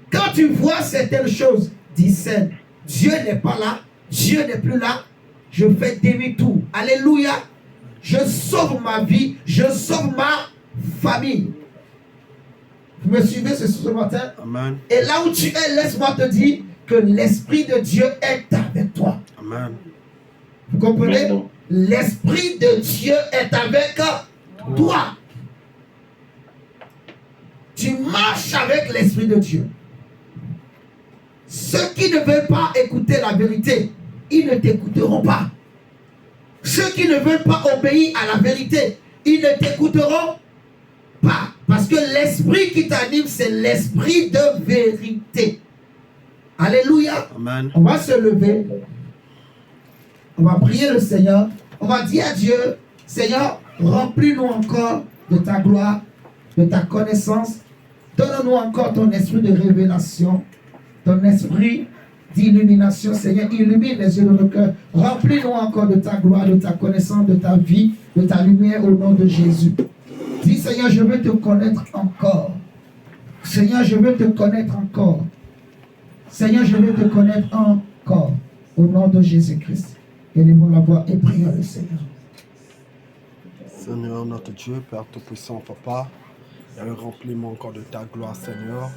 Quand tu vois certaines choses, discerne. Dieu n'est pas là. Dieu n'est plus là. Je fais demi-tour. Alléluia. Je sauve ma vie. Je sauve ma famille. Vous me suivez ce matin? Amen. Et là où tu es, laisse-moi te dire que l'Esprit de Dieu est avec toi. Amen. Vous comprenez? L'Esprit de Dieu est avec toi. Tu marches avec l'Esprit de Dieu. Ceux qui ne veulent pas écouter la vérité, ils ne t'écouteront pas. Ceux qui ne veulent pas obéir à la vérité, ils ne t'écouteront pas. Parce que l'esprit qui t'anime, c'est l'esprit de vérité. Alléluia. Amen. On va se lever. On va prier le Seigneur. On va dire à Dieu, Seigneur, remplis-nous encore de ta gloire, de ta connaissance. Donne-nous encore ton esprit de révélation, ton esprit d'illumination. Seigneur, illumine les yeux de nos cœurs. Remplis-nous encore de ta gloire, de ta connaissance, de ta vie, de ta lumière au nom de Jésus. Dis, Seigneur, je veux te connaître encore. Seigneur, je veux te connaître encore. Seigneur, je veux te connaître encore. Au nom de Jésus-Christ. Élevons la voix et prions le Seigneur. Seigneur, notre Dieu, Père Tout-Puissant, Papa, Yahweh, remplis-moi encore de ta gloire, Seigneur.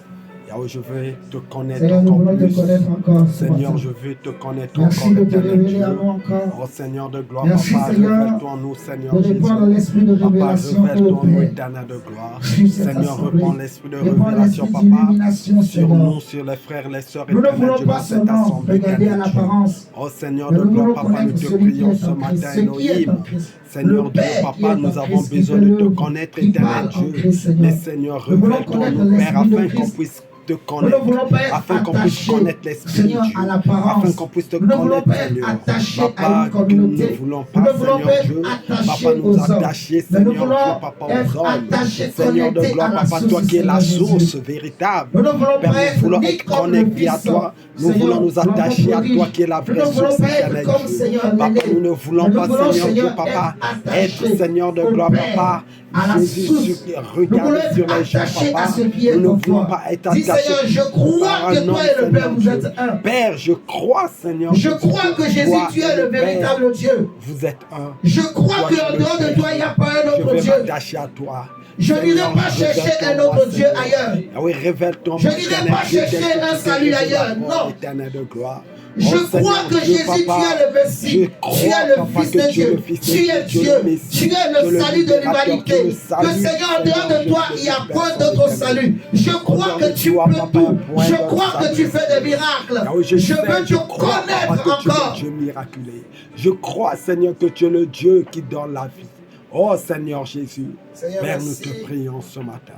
Yahweh, je veux te connaître Seigneur, nous encore voulons plus. te connaître encore. ce Seigneur, matin. je veux te connaître Merci encore, de te éternel révéler Dieu. à nous encore. Oh Seigneur de gloire, Merci, Papa, Seigneur, révèle-toi en nous, Seigneur de Jésus. répandre l'esprit de Papa, révélation révèle-toi au en nous, Père. éternel de gloire. Sur cette Seigneur, assemblée. reprends l'esprit de Répand révélation, l'esprit Papa, d'illumination, sur Seigneur. nous, sur les frères, les sœurs, Nous ne éternel voulons Dieu, pas dans cette seulement assemblée, regarder à éternel Dieu. l'apparence, Oh Seigneur mais de nous gloire, voulons Papa, nous connaître te celui qui prions est ce en Christ, matin, ce qui est en Elohim. Christ. Seigneur Le Dieu, Père qui Papa, est nous en avons Christ, qui besoin fait de te l'œuvre, connaître, qui éternel parle en Dieu. Christ, Seigneur. Mais Seigneur, Nous voulons révèle-toi en connaître nous, Père, l'esprit de afin qu'on Christ. puisse te Nous ne connaître, voulons pas être afin qu'on puisse attachés, connaître l'esprit de Seigneur, Dieu, à l'apparence. afin qu'on puisse te Nous ne voulons connaître, pas être Seigneur. attachés à Papa, une communauté. nous ne voulons Nous pas, ne voulons Seigneur pas être Dieu, attachés Papa, nous aux hommes. attacher, Mais nous Seigneur Dieu, voulons Papa, être aux hommes. attachés, Seigneur de connectés à gloire, la Papa, source, toi qui es la Seigneur source Jésus. véritable. Nous ne voulons Père, pas nous être voulons ni être comme le connectés à Fils, toi. Nous Seigneur, voulons nous attacher à l'enfant toi qui est la prodige. vraie Nous ne voulons source, pas être éternel comme Dieu. Seigneur Papa, l'aîné. nous ne voulons Mais nous pas, voulons, Seigneur Dieu, Seigneur, Papa, être attachés être, Seigneur de au gloire, Père, Papa. à la Jésus, source. Nous voulons regarde être sur les gens, attachés à Papa. ce qui est Nous ne en voulons toi. pas être Dis, attachés Seigneur, je crois par que un toi homme, et le Père, Seigneur vous Dieu. êtes un. Père, je crois, Seigneur Je Jésus, crois que Jésus, toi tu et es le Père, véritable Dieu. vous êtes un. Je crois Toi, qu'en tu le dehors de sais. toi, il n'y a pas un Je autre vais Dieu. m'attacher à toi. Je n'irai Seigneur, pas chercher révèle-toi un autre moi, Dieu Seigneur. ailleurs. Ah oui, révèle-toi Je moi, n'irai éternel pas Dieu, chercher tel que un tu t'es salut révélé ailleurs. à moi, Non. éternel de gloire. Je Oh, crois Seigneur que Dieu, Jésus, Papa, tu es le Messie, je tu crois, es le Papa, Fils que de tu es Dieu, le Fils de tu es Dieu, Dieu, le Messie, tu es tu es le le salut de libérateur, tu es l'humanité. le Que salut, Seigneur, en dehors Seigneur de toi, Jésus, il n'y a personne point d'autre éternel. salut. Je crois Au nom que de tu toi, peux Papa, tout. point Je de crois que salut, tu fais des Seigneur. miracles. Ah oui, Je sais, veux te crois, Papa, connaître que tu es le encore. Dieu miraculé. Je crois, Seigneur, que tu es le Dieu qui donne la vie. Oh Seigneur Jésus, Seigneur, Père, nous merci. te prions ce matin.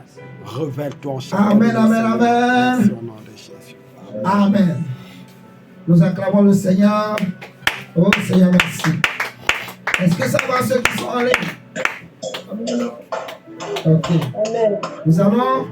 Révèle-toi en chacun Amen, de nous, amen, Seigneur. amen. Merci au nom de Jésus. Amen. Nous acclamons le Seigneur. Oh Seigneur, merci. Est-ce que ça va ceux qui sont en ligne? Ok. Nous allons